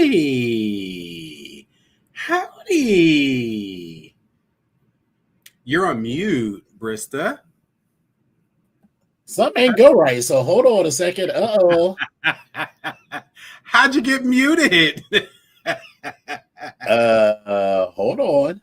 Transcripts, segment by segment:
Howdy. Howdy. You're on mute, Brista. Something ain't go right, so hold on a second. Uh-oh. How'd you get muted? Hold on.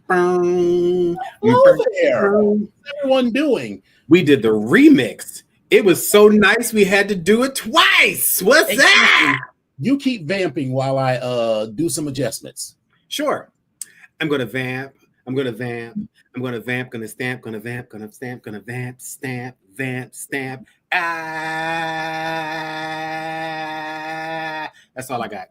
Hello there. What's everyone doing? We did the remix. It was so nice we had to do it twice. What's that? You keep vamping while I do some adjustments. Sure. I'm gonna vamp. I'm gonna vamp. I'm gonna vamp. Gonna stamp. Gonna vamp. Gonna stamp. Gonna vamp. Stamp. Vamp. Stamp. Ah. That's all I got.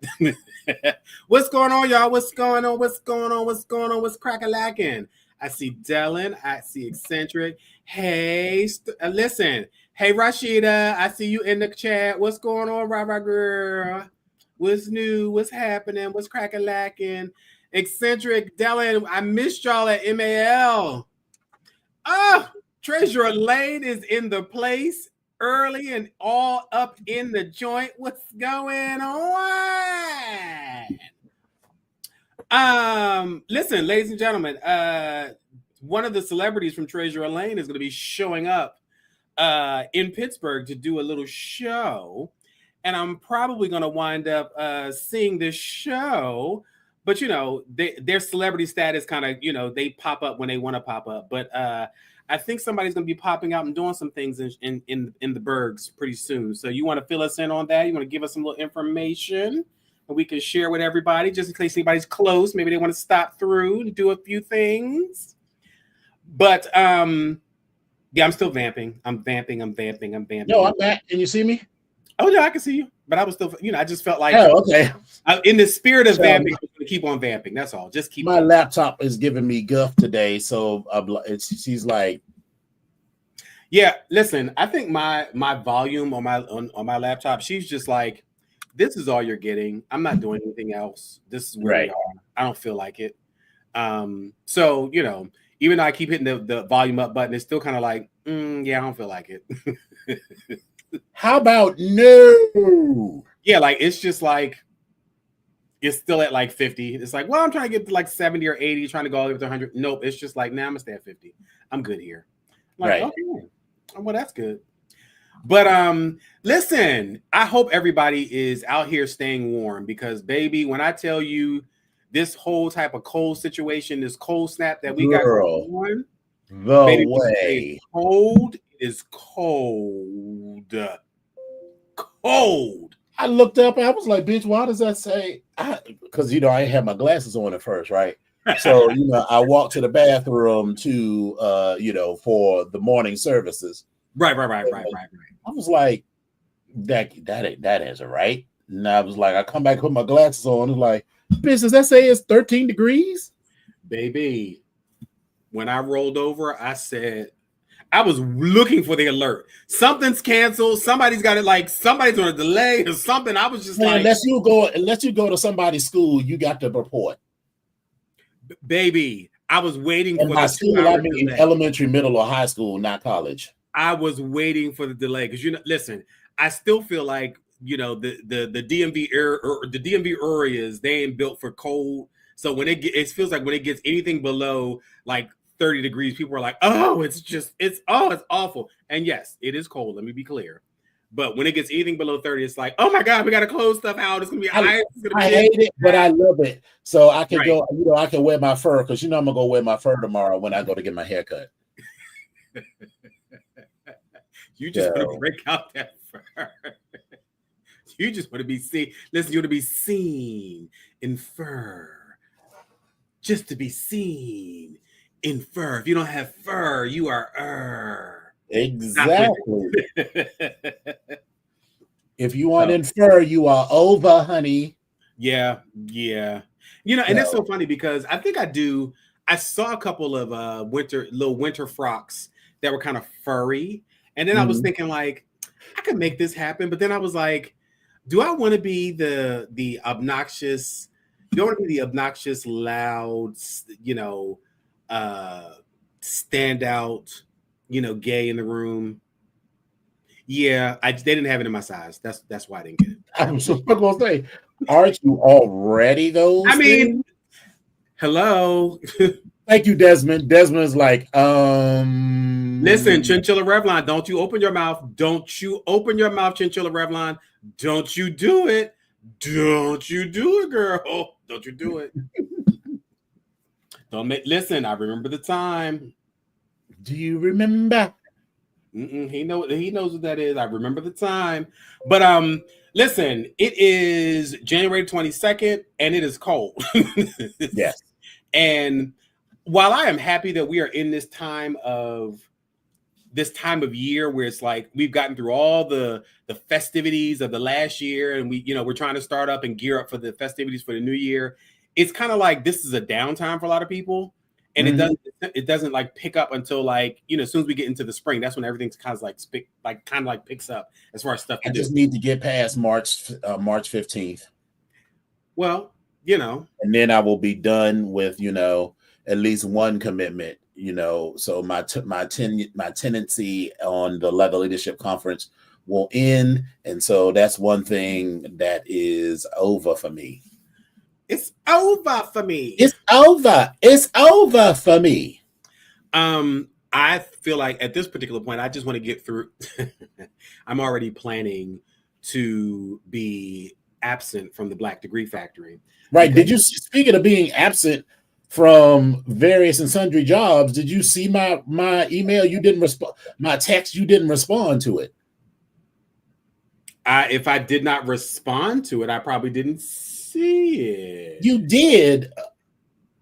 What's going on, y'all? What's going on? What's going on? What's going on? What's crack-a-lackin'? I see Dylan. I see Eccentric. Hey, listen. Hey, Rashida. I see you in the chat. What's going on, Rah girl? What's new? What's happening? What's crack-a-lackin'? Eccentric, Dylan. I missed y'all at MAL. Oh, Treasurer Lane is in the place early and all up in the joint. What's going on? Listen, ladies and gentlemen, one of the celebrities from Treasurer Lane is going to be showing up in Pittsburgh to do a little show, and I'm probably going to wind up seeing this show. But you know, their celebrity status kind of, you know, they pop up when they want to pop up. But I think somebody's going to be popping out and doing some things in the Bergs pretty soon. So you want to fill us in on that? You want to give us some little information that we can share with everybody, just in case anybody's close. Maybe they want to stop through and do a few things. But yeah, I'm still vamping. I'm vamping. No, I'm back. Can you see me? Oh yeah, I can see you. But I was still, you know, I just felt like, oh, okay. In the spirit of vamping, I'm going to keep on vamping. That's all. Just keep. My laptop is giving me guff today, so she's like, yeah. Listen, I think my volume on my laptop, she's just like, this is all you're getting. I'm not doing anything else. This is where we are. I don't feel like it. So you know, even though I keep hitting the volume up button, it's still kind of like, yeah, I don't feel like it. How about no? Yeah, like it's just like it's still at like 50. It's like, well, I'm trying to get to like 70 or 80, trying to go all the way to 100. Nope, it's just like, nah, I'm gonna stay at 50. I'm good here. I'm like, okay, well, that's good. But listen, I hope everybody is out here staying warm because, baby, when I tell you this whole type of cold situation, this cold snap that we got going on, the way cold is cold. Cold. I looked up and I was like, bitch, why does that say? Because, you know, I had my glasses on at first, right? So, you know, I walked to the bathroom to, you know, for the morning services. Right. I was like, that isn't right. And I was like, I come back with my glasses on. It's like, bitch, does that say it's 13 degrees? Baby, when I rolled over, I said, I was looking for the alert. Something's canceled. Somebody's got it. Like somebody's on a delay or something. I was just like, unless you go to somebody's school, you got to report. Baby, I was waiting for my school. I mean, elementary, middle, or high school, not college. I was waiting for the delay because, you know, listen, I still feel like, you know, the DMV the DMV areas, they ain't built for cold. So when it feels like when it gets anything below like 30 degrees, people are like, oh, it's awful. And yes, it is cold. Let me be clear. But when it gets anything below 30, it's like, oh my God, we got to close stuff out. It's going to be ice. I hate it, but I love it. So I can Right. go, you know, I can wear my fur because, you know, I'm going to go wear my fur tomorrow when I go to get my hair cut. You just want to break out that fur. You just want to be seen. Listen, you want to be seen in fur. Just to be seen in fur. If you don't have fur, you are Exactly. If you want in fur, you are over, honey. Yeah. You know, and it's so funny because I think I saw a couple of little winter frocks that were kind of furry. And then I was thinking like, I could make this happen. But then I was like, do I want to be the obnoxious, loud, you know, standout, you know, gay in the room? Yeah, they didn't have it in my size. That's why I didn't get it. I was just going to say, aren't you already those? I mean, hello. Thank you, Desmond. Desmond is like, listen, Chinchilla Revlon, don't you open your mouth. Don't you open your mouth, Chinchilla Revlon. Don't you do it. Don't you do it, girl. Don't you do it. Listen, I remember the time. Do you remember? He knows what that is. I remember the time. But listen, it is January 22nd and it is cold. Yes. And while I am happy that we are in this time of year where it's like we've gotten through all the festivities of the last year and we're trying to start up and gear up for the festivities for the new year, it's kind of like this is a downtime for a lot of people. And it doesn't like pick up until like, you know, as soon as we get into the spring, that's when everything's kind of like picks up as far as stuff to do. I just need to get past March 15th. Well, you know, and then I will be done with, you know, at least one commitment, you know. So my tenancy on the Leather Leadership Conference will end, and so that's one thing that is over for me. It's over for me. It's over. It's over for me. I feel like at this particular point, I just want to get through. I'm already planning to be absent from the Black Degree Factory. Right. Did you, speaking of being absent from various and sundry jobs, did you see my email? You didn't respond. My text, you didn't respond to it. If I did not respond to it, I probably didn't see it. You did.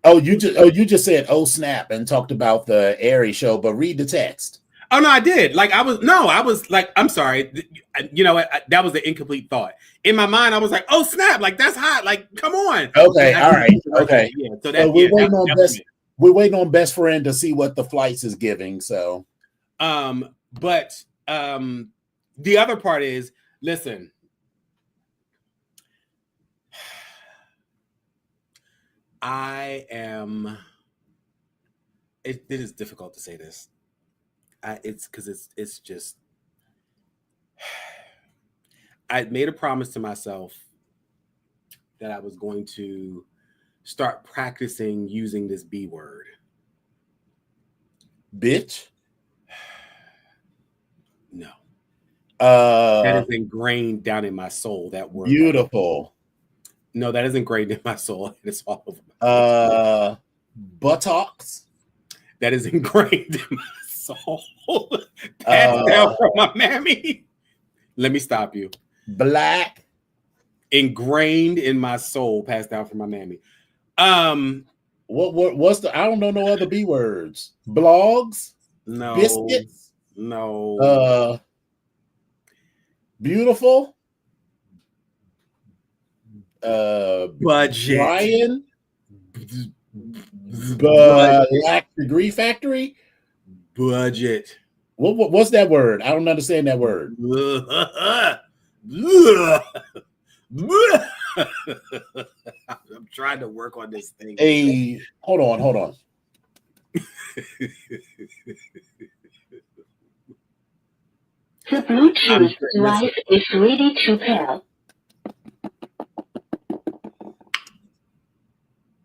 Oh, you just said, oh, snap, and talked about the Airy show, but read the text. Oh, no, I did. Like, I was like, I'm sorry. You know, that was the incomplete thought. In my mind, I was like, oh, snap. Like, that's hot. Like, come on. Okay. All right. Okay. Yeah. So we're waiting on best friend to see what the flights is giving. So, but the other part is, listen, it is difficult to say this. It's because it's just, I made a promise to myself that I was going to start practicing using this B word. Bitch? No. That is ingrained down in my soul, that word. Beautiful. No, that is ingrained in my soul. It's all over my buttocks? That is ingrained in my soul. Passed down from my mammy. Let me stop you. Black. Ingrained in my soul, passed down from my mammy. What's the, I don't know no other B words. Blogs? No. Biscuits? No. Beautiful? Budget. Brian? Black Degree Factory? Budget. What's that word? I don't understand that word. I'm trying to work on this thing. Hey, hold on. The Bluetooth device is ready to pair.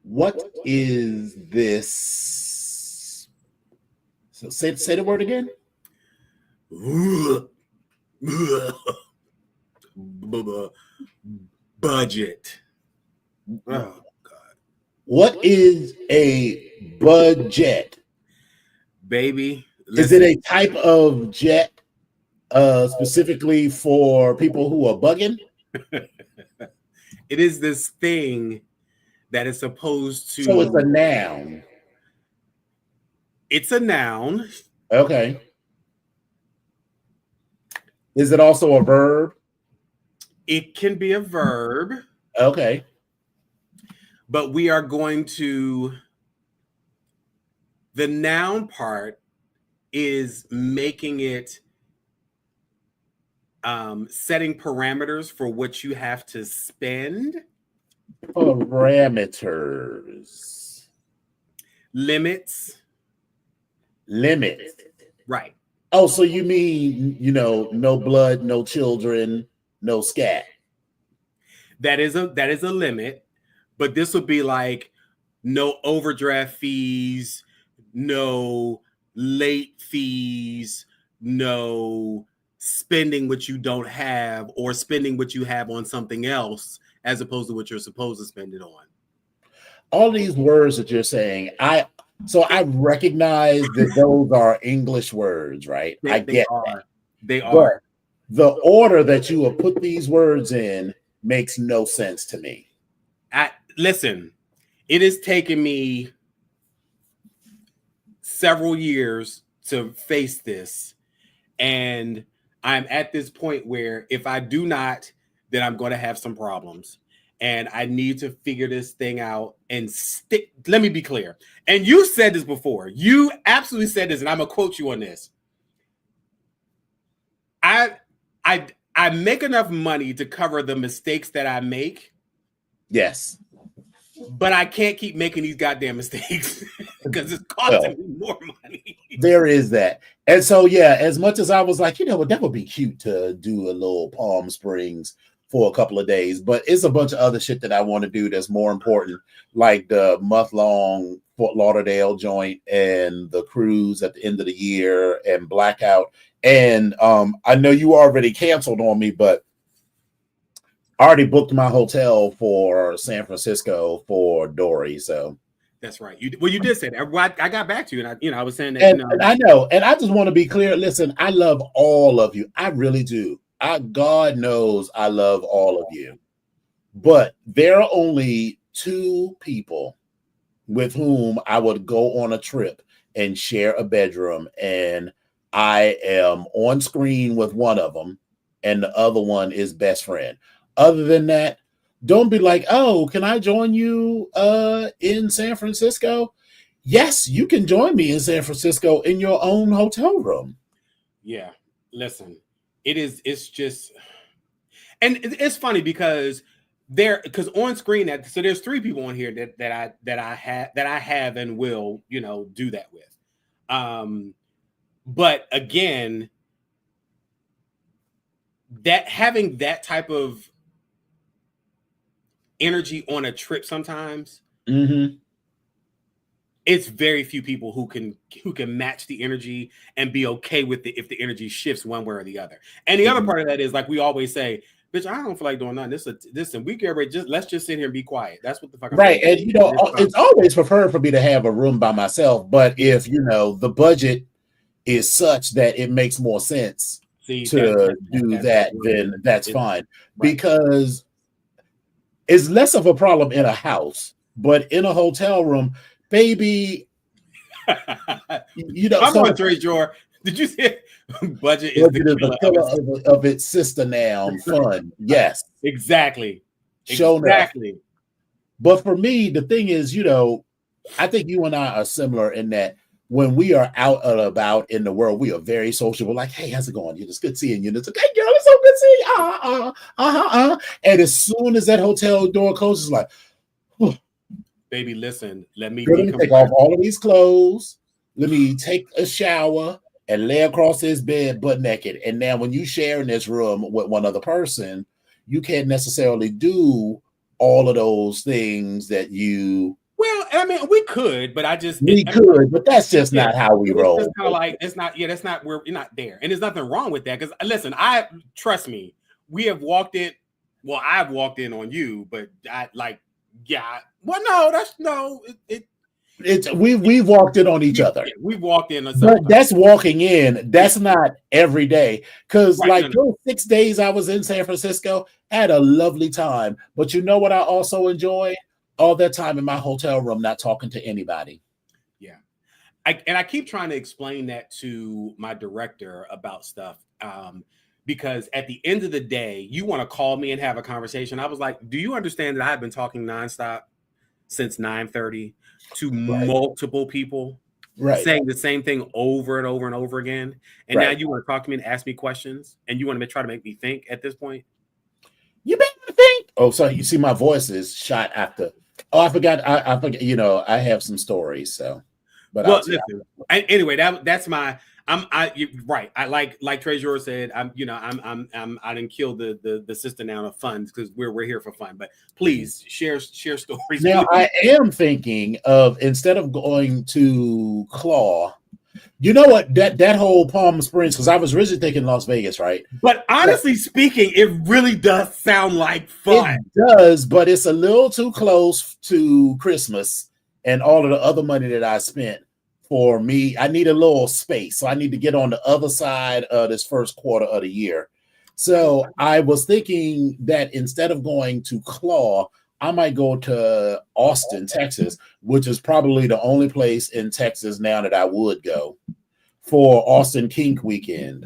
What is this? So say the word again. Budget. Oh God. What is a budget? Baby. Is it a type of jet specifically for people who are bugging? It is this thing that is supposed to. So it's a noun. It's a noun. Okay. Is it also a verb? It can be a verb. Okay. But we are going to. The noun part is making it setting parameters for what you have to spend. Parameters. Limits. Right. Oh, so you mean, no blood, no children, no scat. That is a limit, but this would be like no overdraft fees, no late fees, no spending what you don't have or spending what you have on something else as opposed to what you're supposed to spend it on. All these words that you're saying, I recognize that those are English words, right? I get that. They are. The order that you have put these words in makes no sense to me. Listen, it has taken me several years to face this, and I'm at this point where if I do not, then I'm going to have some problems. And I need to figure this thing out and stick. Let me be clear. And you said this before. You absolutely said this, and I'm gonna quote you on this. I make enough money to cover the mistakes that I make. Yes. But I can't keep making these goddamn mistakes because it's costing me more money. There is that. And so, yeah, as much as I was like, that would be cute to do a little Palm Springs for a couple of days, but it's a bunch of other shit that I want to do that's more important, like the month-long Fort Lauderdale joint and the cruise at the end of the year and Blackout. And I know you already canceled on me, but I already booked my hotel for San Francisco for Dory. So that's right. You did say that. I got back to you, and I was saying that. And I know, and I just want to be clear. Listen, I love all of you. I really do. God knows I love all of you. But there are only 2 people with whom I would go on a trip and share a bedroom, and I am on screen with one of them, and the other one is best friend. Other than that, don't be like, oh, can I join you in San Francisco? Yes, you can join me in San Francisco in your own hotel room. Yeah, listen, it's just, and it's funny because on screen so there's 3 people on here that I have and will do that with. But again, that having that type of energy on a trip sometimes, it's very few people who can match the energy and be okay with it if the energy shifts one way or the other. And the other part of that is, like we always say, bitch, I don't feel like doing nothing. This and we get ready. Let's just sit here and be quiet. That's what the fuck I'm right. doing. And it's always preferred for me to have a room by myself. But if the budget is such that it makes more sense to do that, then that's fine. Right. Because it's less of a problem in a house, but in a hotel room, baby, I'm on Trey. Did you say budget is the killer of its sister now? Fun, yes, exactly. Exactly. But for me, the thing is, I think you and I are similar in that when we are out and about in the world, we are very sociable. Like, hey, how's it going? It's good seeing you. It's like, hey, girl, it's so good seeing you. And as soon as that hotel door closes, like, baby, listen, let me take off all of these clothes. Let me take a shower and lay across his bed butt naked. And now when you share in this room with one other person, you can't necessarily do all of those things that you. Well, I mean, we could, but We could, but that's just not how we it's roll. just kind of like it's not. Yeah, that's not where you're not there, and there's nothing wrong with that. Because listen, trust me, we have walked in. Well, I've walked in on you, but I like, yeah. Well, no, that's no. We've walked in on each other. Yeah, we've walked in on but that's walking in. That's not every day. Because those 6 days I was in San Francisco, I had a lovely time. But you know what I also enjoyed? All that time in my hotel room, not talking to anybody. Yeah. I keep trying to explain that to my director about stuff. Because at the end of the day, you want to call me and have a conversation. I was like, do you understand that I've been talking nonstop since 9:30 to multiple people, saying the same thing over and over and over again? And now you want to talk to me and ask me questions, and you want to try to make me think at this point? You make me think. Oh, so you see my voice is shot after. Oh, I forgot. I forget. You know, I have some stories. So, but listen. Anyway, that's my. You're right. I like Treasurer said. I didn't kill the system down of fun because we're here for fun. But please share stories. Now I am thinking of, instead of going to Claw, you know what, that whole Palm Springs, because I was originally thinking Las Vegas, right? But honestly speaking, it really does sound like fun. It does, but it's a little too close to Christmas and all of the other money that I spent. For me, I need a little space. So I need to get on the other side of this first quarter of the year. So I was thinking that instead of going to Claw, I might go to Austin, Texas, which is probably the only place in Texas now that I would go for Austin Kink weekend.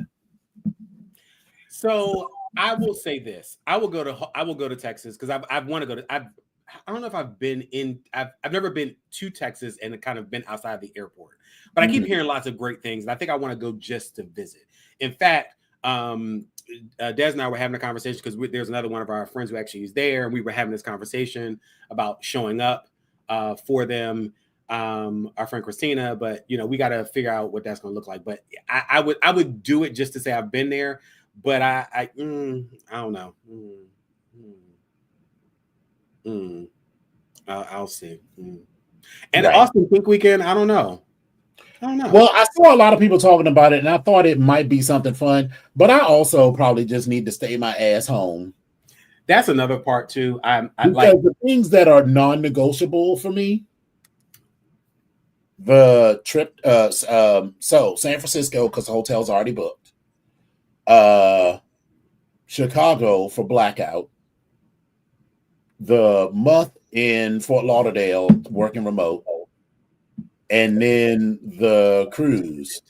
So I will say this. I will go to Texas because I want to go to. I don't know if I've been in. I've never been to Texas and kind of been outside the airport, but I keep hearing lots of great things, and I think I want to go just to visit. In fact, Des and I were having a conversation because there's another one of our friends who actually is there, and we were having this conversation about showing up for them. Our friend Christina, but we got to figure out what that's going to look like. But I would do it just to say I've been there, but I don't know. I'll see. And Austin Pink Weekend, I don't know. Well, I saw a lot of people talking about it, and I thought it might be something fun, but I also probably just need to stay my ass home. That's another part too. I like the things that are non-negotiable for me. The trip, so San Francisco, because the hotel's already booked. Chicago for Blackout. The month in Fort Lauderdale working remote, and then the cruise.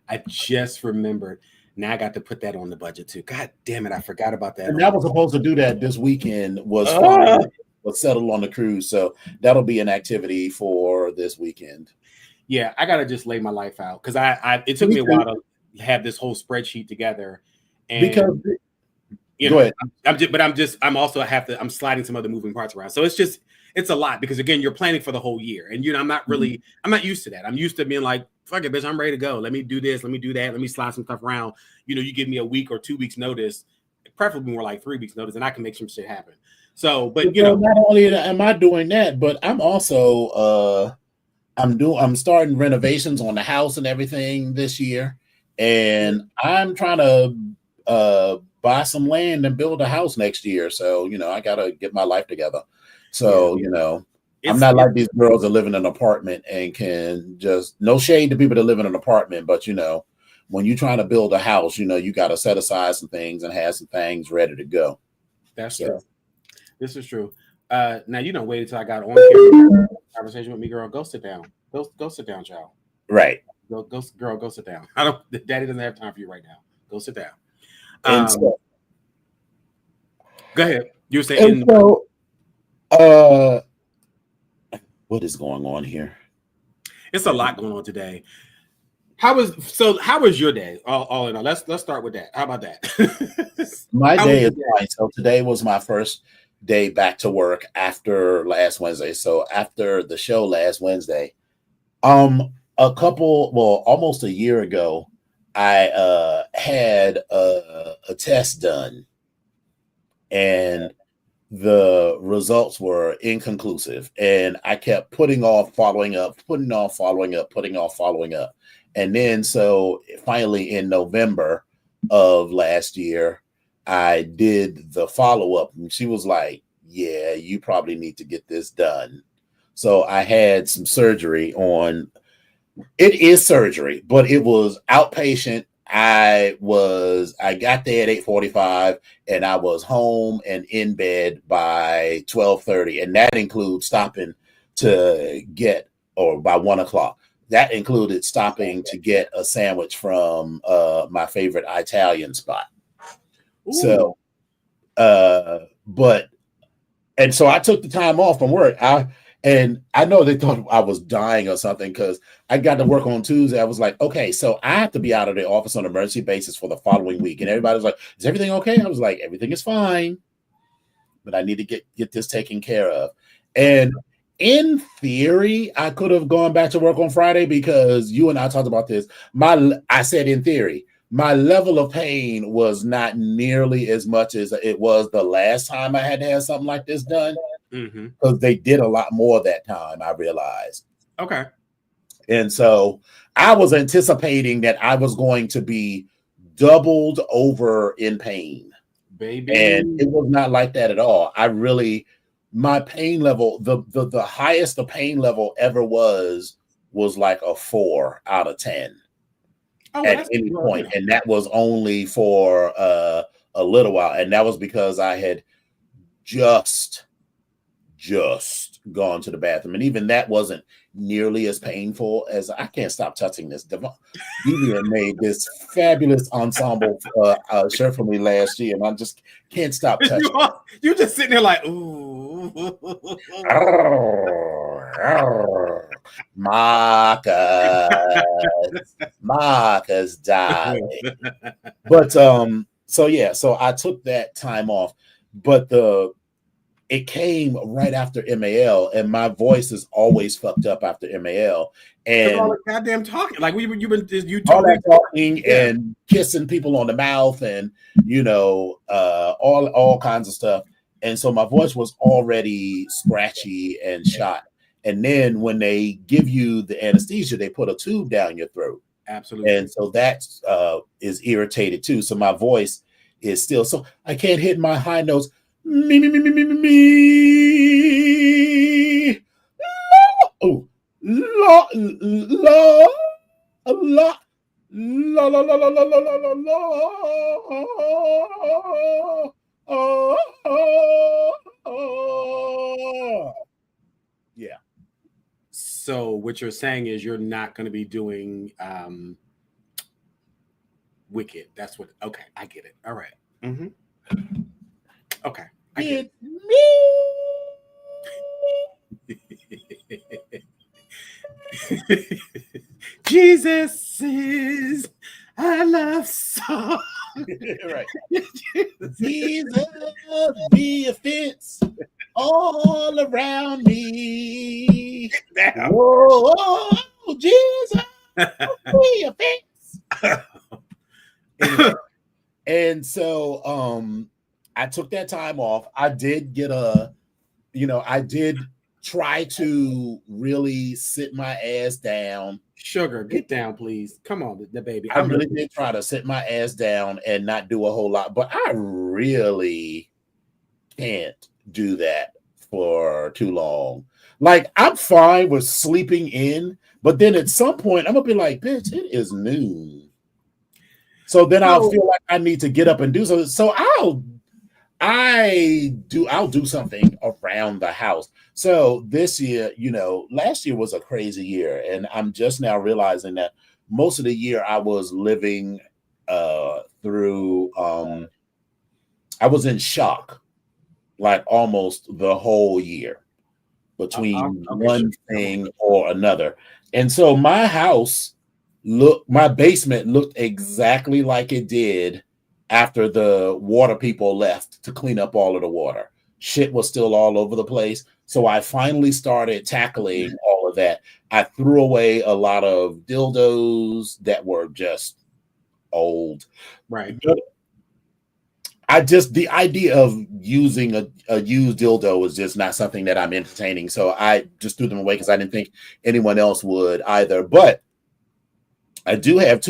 I just remembered. Now I got to put that on the budget too. God damn it, I forgot about that. And I was supposed to do that this weekend. Was settled on the cruise, so that'll be an activity for this weekend. Yeah, I gotta just lay my life out because it took me a while to have this whole spreadsheet together, and because. Go ahead. I'm sliding some other moving parts around. So it's a lot because again, you're planning for the whole year. And I'm not used to that. I'm used to being like, fuck it, bitch, I'm ready to go. Let me do this, let me do that, let me slide some stuff around. You give me a week or 2 weeks notice, preferably more like 3 weeks notice, and I can make some shit happen. So, but not only am I doing that, but I'm also I'm starting renovations on the house and everything this year. And I'm trying to buy some land and build a house next year. So, I got to get my life together. So, I'm not like these girls that live in an apartment and can just, no shade to people that live in an apartment, but, when you're trying to build a house, you got to set aside some things and have some things ready to go. That's true. This is true. Now, you don't wait until I got on camera conversation with me, girl. Go sit down. Go sit down, child. Right. Go sit down. Daddy doesn't have time for you right now. Go sit down. So, go ahead. You were saying. What is going on here? It's a lot going on today. How was your day? All in all, let's start with that. How about that? My day is fine. So today was my first day back to work after last Wednesday. So after the show last Wednesday, almost a year ago, I had a test done, and the results were inconclusive, and I kept putting off following up, putting off following up, putting off following up. And then so finally in November of last year, I did the follow-up, and she was like, yeah, you probably need to get this done. So I had some surgery on, it is surgery, but it was outpatient. I got there at 8:45, and I was home and in bed by 12:30, and that includes stopping to get, or by 1 o'clock. That included stopping to get a sandwich from my favorite Italian spot. Ooh. So, and so I took the time off from work. And I know they thought I was dying or something, because I got to work on Tuesday. I was like, okay, so I have to be out of the office on an emergency basis for the following week. And everybody was like, is everything okay? I was like, everything is fine, but I need to get this taken care of. And in theory, I could have gone back to work on Friday, because you and I talked about this. I said in theory, my level of pain was not nearly as much as it was the last time I had to have something like this done. Because they did a lot more that time, I realized. Okay. And so I was anticipating that I was going to be doubled over in pain. Baby. And it was not like that at all. My pain level, the highest the pain level ever was like a 4 out of 10 at any point. And that was only for a little while. And that was because I had just gone to the bathroom, and even that wasn't nearly as painful as, I can't stop touching this. Vivian made this fabulous ensemble shirt for me last year, and I just can't stop touching. You're just sitting there like, ooh. Marcus, darling. But so I took that time off, but it came right after MAL, and my voice is always fucked up after MAL. And all the goddamn talking, like you all that talking and kissing people on the mouth, and all kinds of stuff. And so my voice was already scratchy and shot. And then when they give you the anesthesia, they put a tube down your throat. Absolutely. And so that is irritated too. So my voice is still, so I can't hit my high notes. Me. Oh, la. Yeah. So what you're saying is you're not going to be doing Wicked. That's what. Okay, I get it. All right. Mm-hmm. Okay. I get it. Jesus is I love song. Right. Jesus be a fence all around me. Damn. Whoa, Jesus be a fence. Anyway, and so I took that time off. I did get I did try to really sit my ass down. Sugar, get down, please. Come on, the baby. I really did try to sit my ass down and not do a whole lot, but I really can't do that for too long. Like, I'm fine with sleeping in, but then at some point I'm gonna be like, bitch, it is noon. So then I'll feel like I need to get up and do something. So I'll do something around the house. So this year, last year was a crazy year, and I'm just now realizing that most of the year I was living through I was in shock, like almost the whole year between one thing or another. And so my basement looked exactly like it did after the water people left to clean up all of the water. Shit was still all over the place. So I finally started tackling all of that. I threw away a lot of dildos that were just old. Right. But the idea of using a used dildo is just not something that I'm entertaining. So I just threw them away because I didn't think anyone else would either. But I do have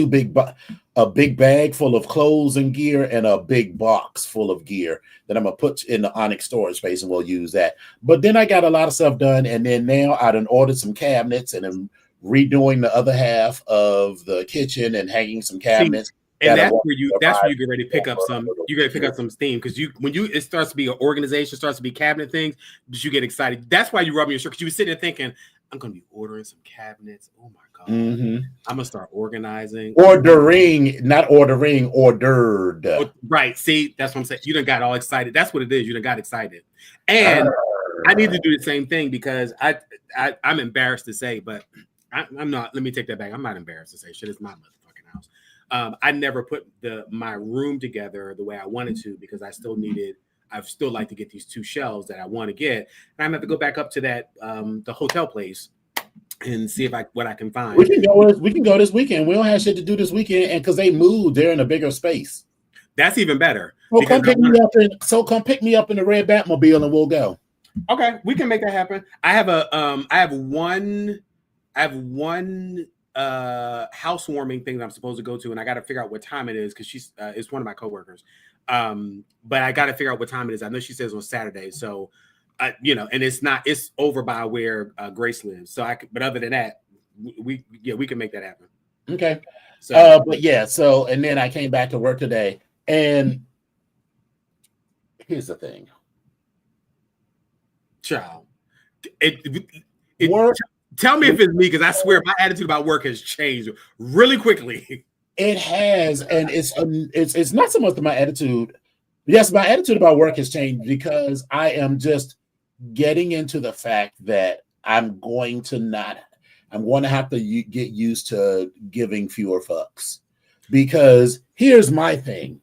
a big bag full of clothes and gear and a big box full of gear that I'm gonna put in the Onyx storage space, and we'll use that. But then I got a lot of stuff done, and then now I done ordered some cabinets and I'm redoing the other half of the kitchen and hanging some cabinets. And that's where you get ready to pick up some. You got to pick up some steam because it starts to be an organization, starts to be cabinet things, but you get excited. That's why you rub your shirt because you were sitting there thinking, I'm going to be ordering some cabinets. Oh my god, I'm gonna start organizing. Not ordering, ordered. Right. See, that's what I'm saying. You done got all excited. That's what it is. You done got excited, and I need to do the same thing because I'm embarrassed to say, but I'm not. Let me take that back. I'm not embarrassed to say shit. It's my motherfucking house. I never put my room together the way I wanted to because I still like to get these 2 shelves that I want to get. And I'm gonna have to go back up to that the hotel place and see what I can find. We can go this weekend. We don't have shit to do this weekend, and because they moved, they're in a bigger space. That's even better. So come pick me up in the red Batmobile, and we'll go. Okay, we can make that happen. I have one housewarming thing that I'm supposed to go to, and I got to figure out what time it is because she's it's one of my coworkers. But I got to figure out what time it is. I know she says on Saturday, so and it's over by where Grace lives. So but other than that, we can make that happen. Okay. So and then I came back to work today, and here's the thing, child. Work. Tell me if it's me, because I swear my attitude about work has changed really quickly. It has, and it's not so much my attitude. Yes, my attitude about work has changed because I am just getting into the fact that I'm going to have to get used to giving fewer fucks. Because here's my thing.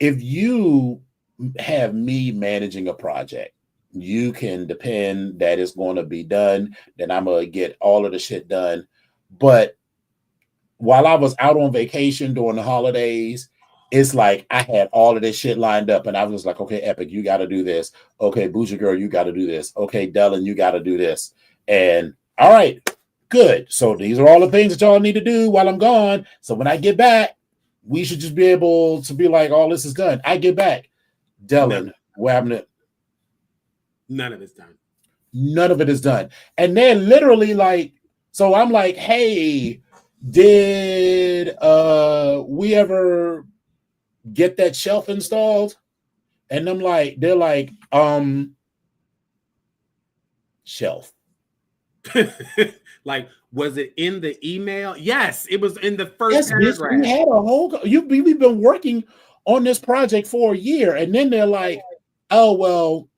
If you have me managing a project, you can depend that it's going to be done, then I'm going to get all of the shit done. But while I was out on vacation during the holidays, it's like I had all of this shit lined up, and I was like, okay, Epic, you got to do this. Okay, Bougie Girl, you got to do this. Okay, Dylan, you got to do this. And all right, good. So these are all the things that y'all need to do while I'm gone. So when I get back, we should just be able to be like, all this is done. I get back. Dylan, what happened to None of it's done. None of it is done. And they're literally like, so I'm like, hey, did we ever get that shelf installed? And they're like, shelf. Like, was it in the email? Yes, it was in the first paragraph. We had a whole, we've been working on this project for a year. And then they're like, oh, well,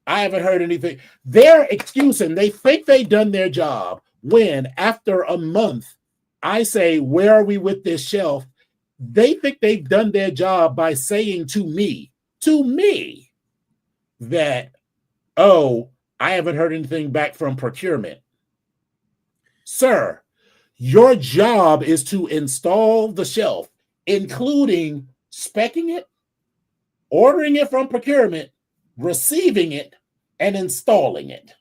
I haven't heard anything. They're excusing. They think they've done their job when, after a month, I say, where are we with this shelf? They think they've done their job by saying to me, that, oh, I haven't heard anything back from procurement. Sir, your job is to install the shelf, including speccing it, ordering it from procurement, receiving it, and installing it.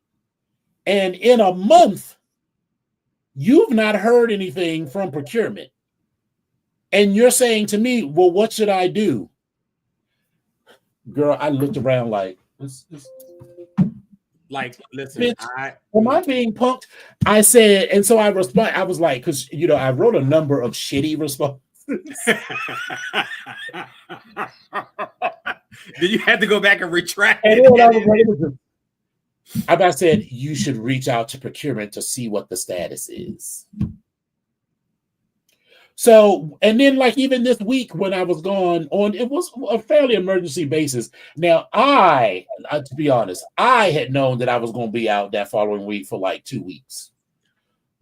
And in a month, you've not heard anything from procurement. And you're saying to me, well, what should I do? Girl, I looked around like, like, listen, bitch, am I being punked? I said, and so I responded. I was like, because, I wrote a number of shitty responses. Then you had to go back and retract it. I said, you should reach out to procurement to see what the status is. So, and then like even this week when I was gone on, it was a fairly emergency basis. Now, to be honest, I had known that I was going to be out that following week for like 2 weeks.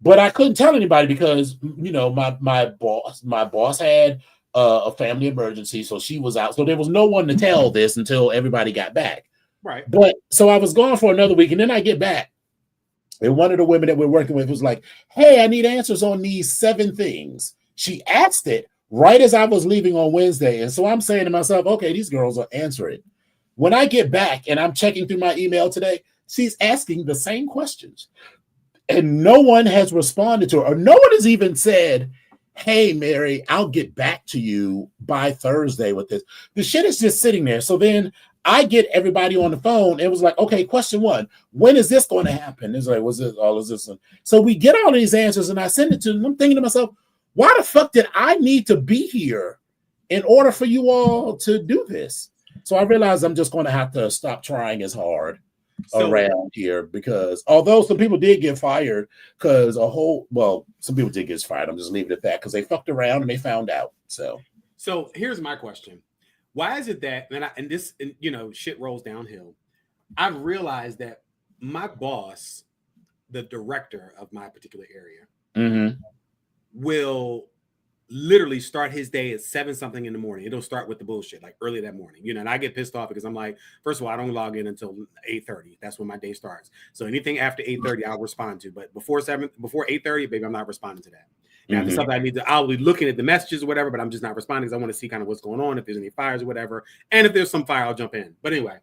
But I couldn't tell anybody because, my boss had a family emergency, so she was out. So there was no one to tell this until everybody got back. Right. But so I was gone for another week, and then I get back. And one of the women that we're working with was like, hey, I need answers on these 7 things. She asked it right as I was leaving on Wednesday. And so I'm saying to myself, okay, these girls will answer it. When I get back and I'm checking through my email today, she's asking the same questions. And no one has responded to her, or no one has even said, hey, Mary, I'll get back to you by Thursday with this. The shit is just sitting there. So then I get everybody on the phone. It was like, okay, question one, when is this going to happen? It's like, what's this? All of this. So we get all of these answers and I send it to them. I'm thinking to myself, why the fuck did I need to be here in order for you all to do this? So I realized I'm just going to have to stop trying as hard around here, because although some people did get fired because some people did get fired. I'm just leaving it at that because they fucked around and they found out. So here's my question. Why is it that, shit rolls downhill? I've realized that my boss, the director of my particular area, will literally start his day at 7 something in the morning. It'll start with the bullshit like early that morning, and I get pissed off because I'm like, first of all, I don't log in until 8:30. That's when my day starts. So anything after 8:30, I'll respond to. But before 8:30, baby, I'm not responding to that. Now, if it's something I'll be looking at the messages or whatever, but I'm just not responding because I want to see kind of what's going on, if there's any fires or whatever. And if there's some fire, I'll jump in. But anyway.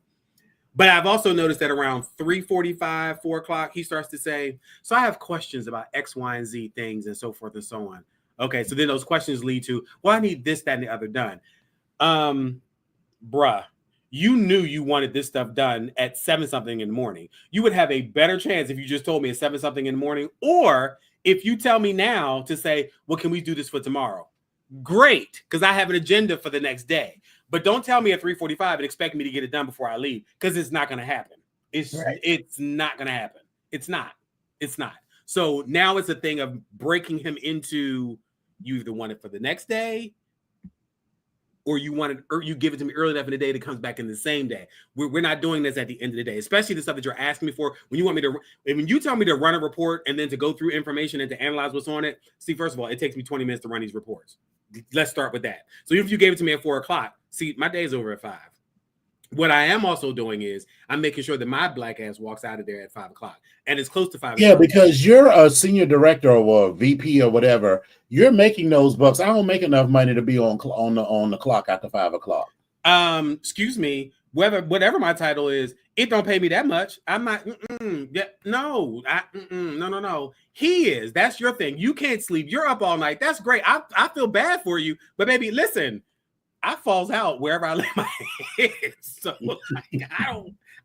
But I've also noticed that around 3:45, 4 o'clock, he starts to say, so I have questions about X, Y, and Z things and so forth and so on. Okay, so then those questions lead to, well, I need this, that, and the other done. Bruh, you knew you wanted this stuff done at 7 something in the morning. You would have a better chance if you just told me at 7 something in the morning, or if you tell me now to say, well, can we do this for tomorrow? Great, because I have an agenda for the next day. But don't tell me at 3:45 and expect me to get it done before I leave, because it's not going to happen. It's not going to happen. It's not. So now it's a thing of breaking him into, you either want it for the next day, or you give it to me early enough in the day that it comes back in the same day. We're not doing this at the end of the day, especially the stuff that you're asking me for. When you tell me to run a report and then to go through information and to analyze what's on it. See, first of all, it takes me 20 minutes to run these reports. Let's start with that. So if you gave it to me at 4 o'clock, see, my day's over at 5. What I am also doing is I'm making sure that my black ass walks out of there at 5 o'clock, and it's close to 5. Yeah, because you're a senior director or a VP or whatever. You're making those bucks. I don't make enough money to be on the clock after 5 o'clock. Excuse me. Whatever my title is, it don't pay me that much. I'm not. No. He is. That's your thing. You can't sleep. You're up all night. That's great. I feel bad for you, but baby, listen. I falls out wherever I lay my head. So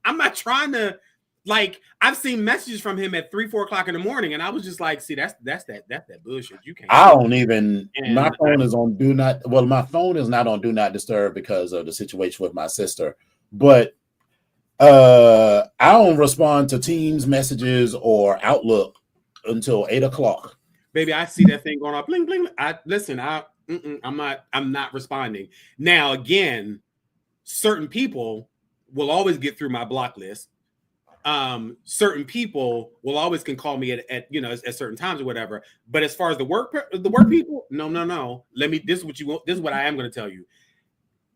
I'm not trying to, like, I've seen messages from him at 3, 4 o'clock in the morning, and I was just like, see, that's that bullshit. You can't. I don't even. My phone is on do not. Well, my phone is not on do not disturb because of the situation with my sister. But I don't respond to Teams messages or Outlook until 8 o'clock. Baby, I see that thing going off. Bling bling. I'm not responding. Now, again, certain people will always get through my block list. Certain people will always can call me at certain times or whatever. But as far as the work people, no. This is what I am going to tell you.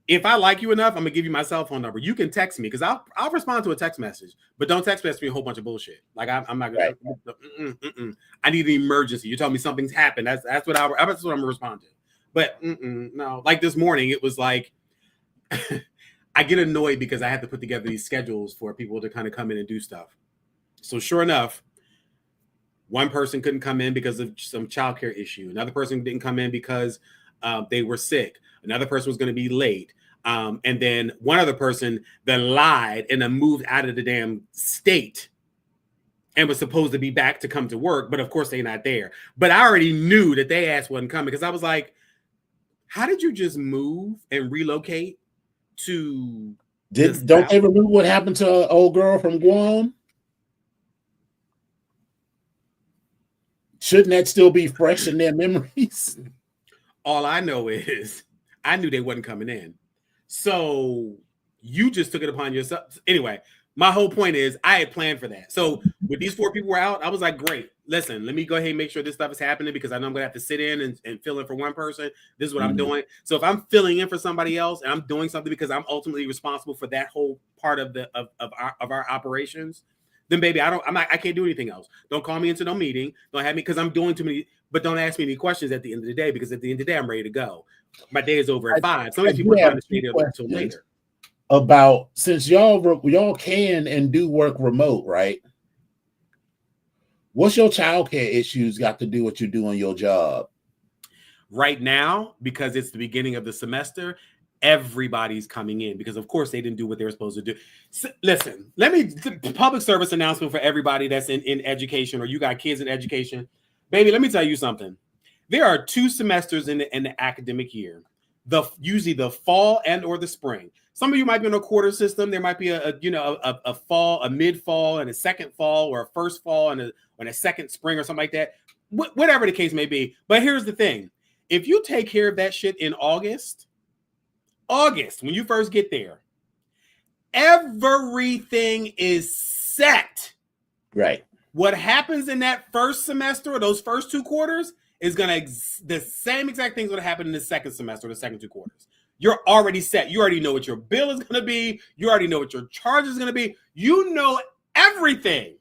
If I like you enough, I'm gonna give you my cell phone number. You can text me because I'll respond to a text message, but don't text message me a whole bunch of bullshit. Like I'm not gonna. Right. I need an emergency. You tell me something's happened. That's what I'm gonna respond to. But no, like this morning, it was like I get annoyed because I have to put together these schedules for people to kind of come in and do stuff. So sure enough, one person couldn't come in because of some childcare issue. Another person didn't come in because they were sick. Another person was going to be late. And then one other person that lied and then moved out of the damn state and was supposed to be back to come to work. But of course, they're not there. But I already knew that they ass wasn't coming because I was like, how did you just move and relocate to? Don't they remember what happened to an old girl from Guam? Shouldn't that still be fresh in their memories? All I know is I knew they wasn't coming in. So you just took it upon yourself. Anyway, my whole point is I had planned for that. So when these 4 people were out, I was like, great. Listen, let me go ahead and make sure this stuff is happening because I know I'm going to have to sit in and fill in for one person. This is what I'm doing. So if I'm filling in for somebody else and I'm doing something because I'm ultimately responsible for that whole part of our operations, then baby, I can't do anything else. Don't call me into no meeting. Don't have me because I'm doing too many. but don't ask me any questions at the end of the day, because at the end of the day, I'm ready to go. My day is over at 5. Some of these people are trying to stay there until later. About, since y'all can and do work remote, right? What's your childcare issues got to do with you doing your job? Right now, because it's the beginning of the semester, everybody's coming in because, of course, they didn't do what they were supposed to do. So, listen, public service announcement for everybody that's in education, or you got kids in education. Baby, let me tell you something. There are 2 semesters in the academic year, usually the fall and or the spring. Some of you might be in a quarter system. There might be a fall, a mid-fall, and a second fall, or a first fall and a second spring, or something like that. Whatever the case may be. But here's the thing. If you take care of that shit in August, when you first get there, everything is set. Right. What happens in that first semester, or those first 2 quarters, is the same exact things going to happen in the second semester, or the second 2 quarters. You're already set. You already know what your bill is going to be. You already know what your charge is going to be. You know everything.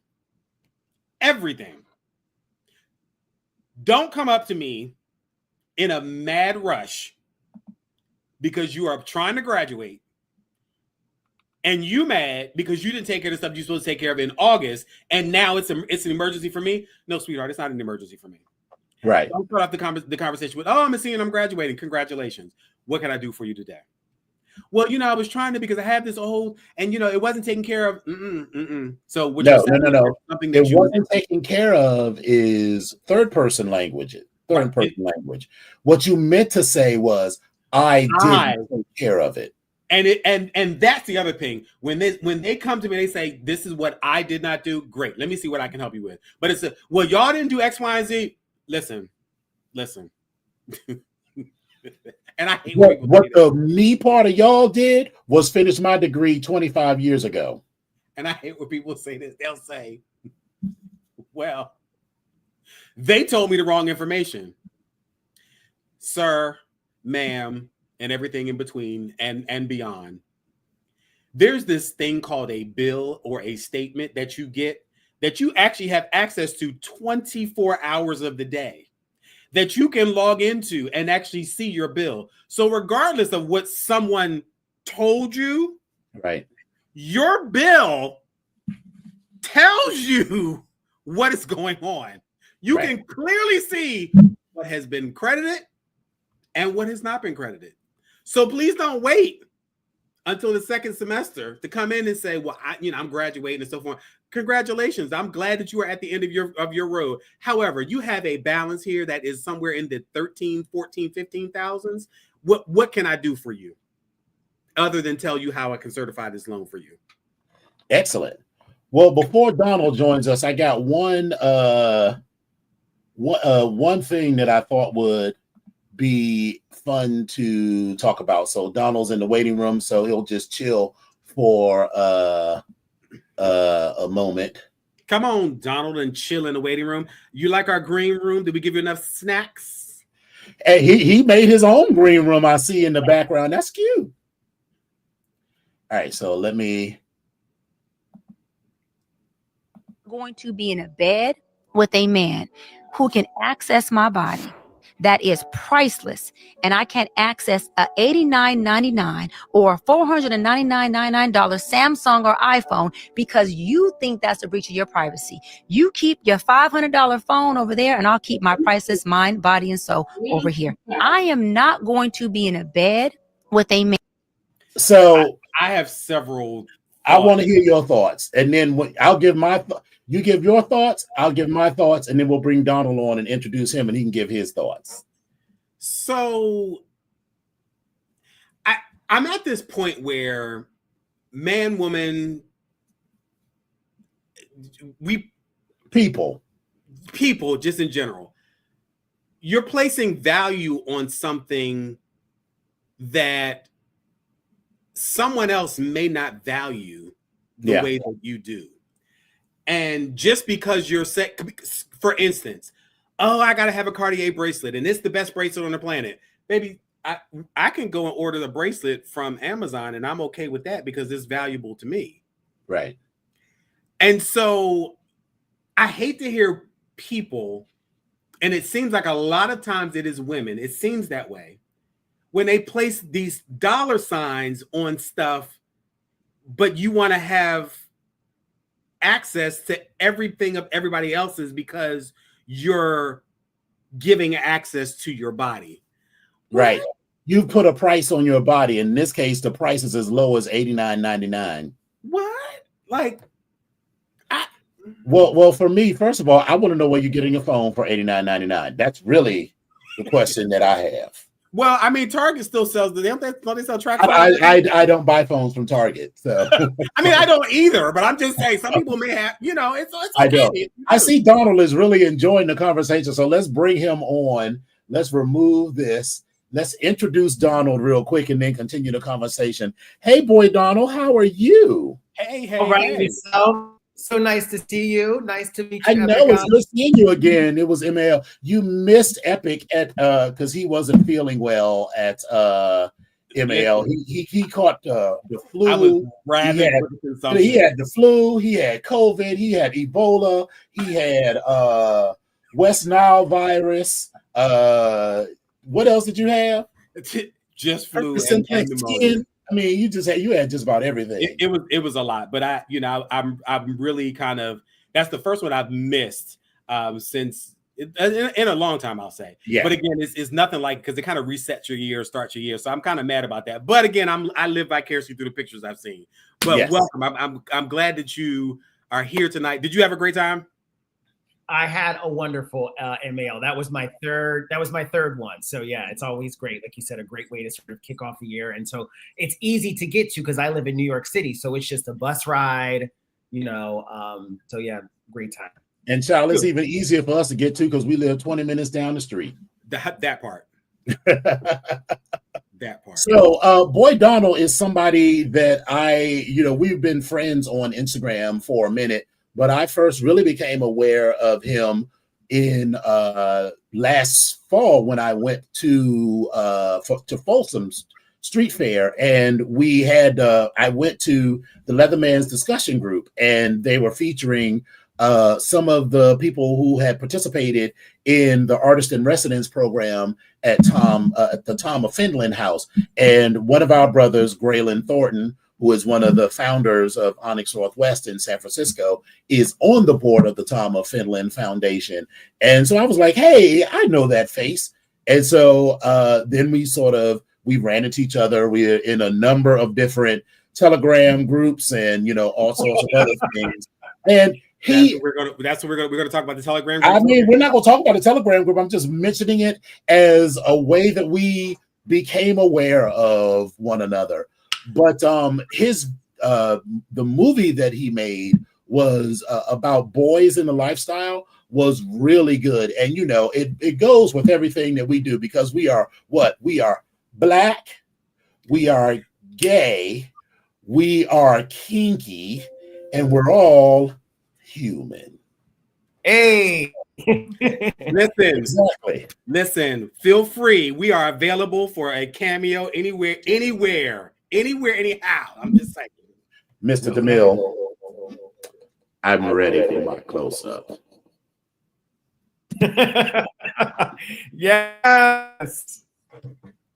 Everything. Don't come up to me in a mad rush because you are trying to graduate, and you mad because you didn't take care of the stuff you're supposed to take care of in August, and now it's an emergency for me. No, sweetheart, it's not an emergency for me. Right. Don't start off the conversation with, "Oh, I'm seeing I'm graduating. Congratulations. What can I do for you today?" Well, I was trying to, because I have this old, and it wasn't taken care of. So what you're saying is something that it wasn't taken care of is third person language. What you meant to say was, I didn't take care of it. And that's the other thing. When they come to me, they say, "This is what I did not do." Great. Let me see what I can help you with. But it's well, y'all didn't do X, Y, and Z. Listen. And I hate what the me part of y'all did was finish my degree 25 years ago. And I hate when people say this. They'll say, "Well, they told me the wrong information." Sir, ma'am, and everything in between and beyond. There's this thing called a bill or a statement that you get, that you actually have access to 24 hours of the day, that you can log into and actually see your bill. So regardless of what someone told you, right, your bill tells you what is going on. You can clearly see what has been credited and what has not been credited. So please don't wait until the second semester to come in and say, "Well, I'm graduating," and so forth. Congratulations. I'm glad that you are at the end of your road. However, you have a balance here that is somewhere in the 13, 14, 15,000s. What can I do for you other than tell you how I can certify this loan for you? Excellent. Well, before Donald joins us, I got one thing that I thought would be fun to talk about. So Donald's in the waiting room, so he'll just chill for a moment. Come on, Donald, and chill in the waiting room. You like our green room? Did we give you enough snacks? Hey, he made his own green room, I see in the background. That's cute. All right, so let me. Going to be in a bed with a man who can access my body. That is priceless, and I can't access a $89.99 or $499.99 Samsung or iPhone because you think that's a breach of your privacy. You keep your $500 phone over there, and I'll keep my priceless mind, body, and soul over here. I am not going to be in a bed with a man. So I have several thoughts. I want to hear your thoughts, and then I'll give my you give your thoughts, I'll give my thoughts, and then we'll bring Donald on and introduce him, and he can give his thoughts. So I'm at this point where man, woman, people just in general, you're placing value on something that someone else may not value the way that you do. And just because you're set, for instance, "Oh, I got to have a Cartier bracelet, and it's the best bracelet on the planet." Baby, I can go and order the bracelet from Amazon, and I'm okay with that because it's valuable to me. Right. And so I hate to hear people and it seems like a lot of times it is women, it seems that way, when they place these dollar signs on stuff, but you want to have access to everything of everybody else's because you're giving access to your body. Right. You put a price on your body. In this case, the price is as low as $89.99. What? Like, well, for me, first of all, I want to know where you're getting a phone for $89.99. That's really the question that I have. Well, I mean, Target still sells them. Don't they sell track? I don't buy phones from Target, so I mean, I don't either. But I'm just saying, some people may have. It's okay. I don't. I see Donald is really enjoying the conversation, so let's bring him on. Let's remove this. Let's introduce Donald real quick, and then continue the conversation. Hey, boy, Donald, how are you? Hey. All right, so nice to see you. Nice to meet you. I know it's good seeing you again. It was ML. You missed Epic at because he wasn't feeling well at ML. He caught the flu. I was he had the flu. He had COVID. He had Ebola. He had West Nile virus. What else did you have? Just flu and pneumonia. I mean, you had just about everything. It was a lot, but I'm really kind of, that's the first one I've missed since in a long time, I'll say. Yeah. But again, it's nothing like, because it kind of resets your year, starts your year. So I'm kind of mad about that. But again, I live vicariously through the pictures I've seen. But yes. Welcome. I'm glad that you are here tonight. Did you have a great time? I had a wonderful MAL. That was my third one. So yeah, it's always great. Like you said, a great way to sort of kick off the year. And so it's easy to get to because I live in New York City. So it's just a bus ride, so yeah, great time. And child, it's even easier for us to get to because we live 20 minutes down the street. That part. That part. So Boy Donald is somebody that we've been friends on Instagram for a minute. But I first really became aware of him in last fall when I went to Folsom's Street Fair, and we had I went to the Leatherman's discussion group, and they were featuring some of the people who had participated in the Artist in Residence program at the Tom of Finland House, and one of our brothers, Graylin Thornton, who is one of the founders of Onyx Northwest in San Francisco, is on the board of the Tom of Finland Foundation. And so I was like, hey, I know that face. And so then we ran into each other. We're in a number of different Telegram groups and, all sorts of other things. And we're going to talk about the Telegram group. I mean, we're not going to talk about the Telegram group. I'm just mentioning it as a way that we became aware of one another. But the movie that he made was about boys in the lifestyle, was really good. And, it goes with everything that we do because we are what? We are Black, we are gay, we are kinky, and we're all human. Hey. Listen, feel free. We are available for a cameo anywhere, anyhow. I'm just saying. Mr. DeMille, I'm ready for my close-up. Yes.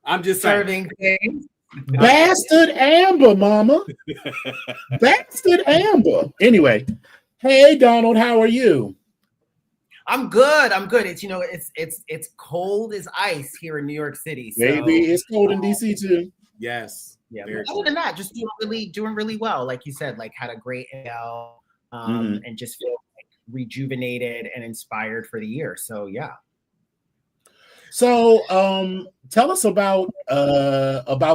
I'm just serving things. Bastard Amber, mama. Bastard Amber. Anyway, hey, Donald, how are you? I'm good. It's cold as ice here in New York City. So, maybe it's cold in DC too. Yes. Yeah. Other than that, just doing really well. Like you said, like had a great AL, and just feel like rejuvenated and inspired for the year. So yeah. So tell us about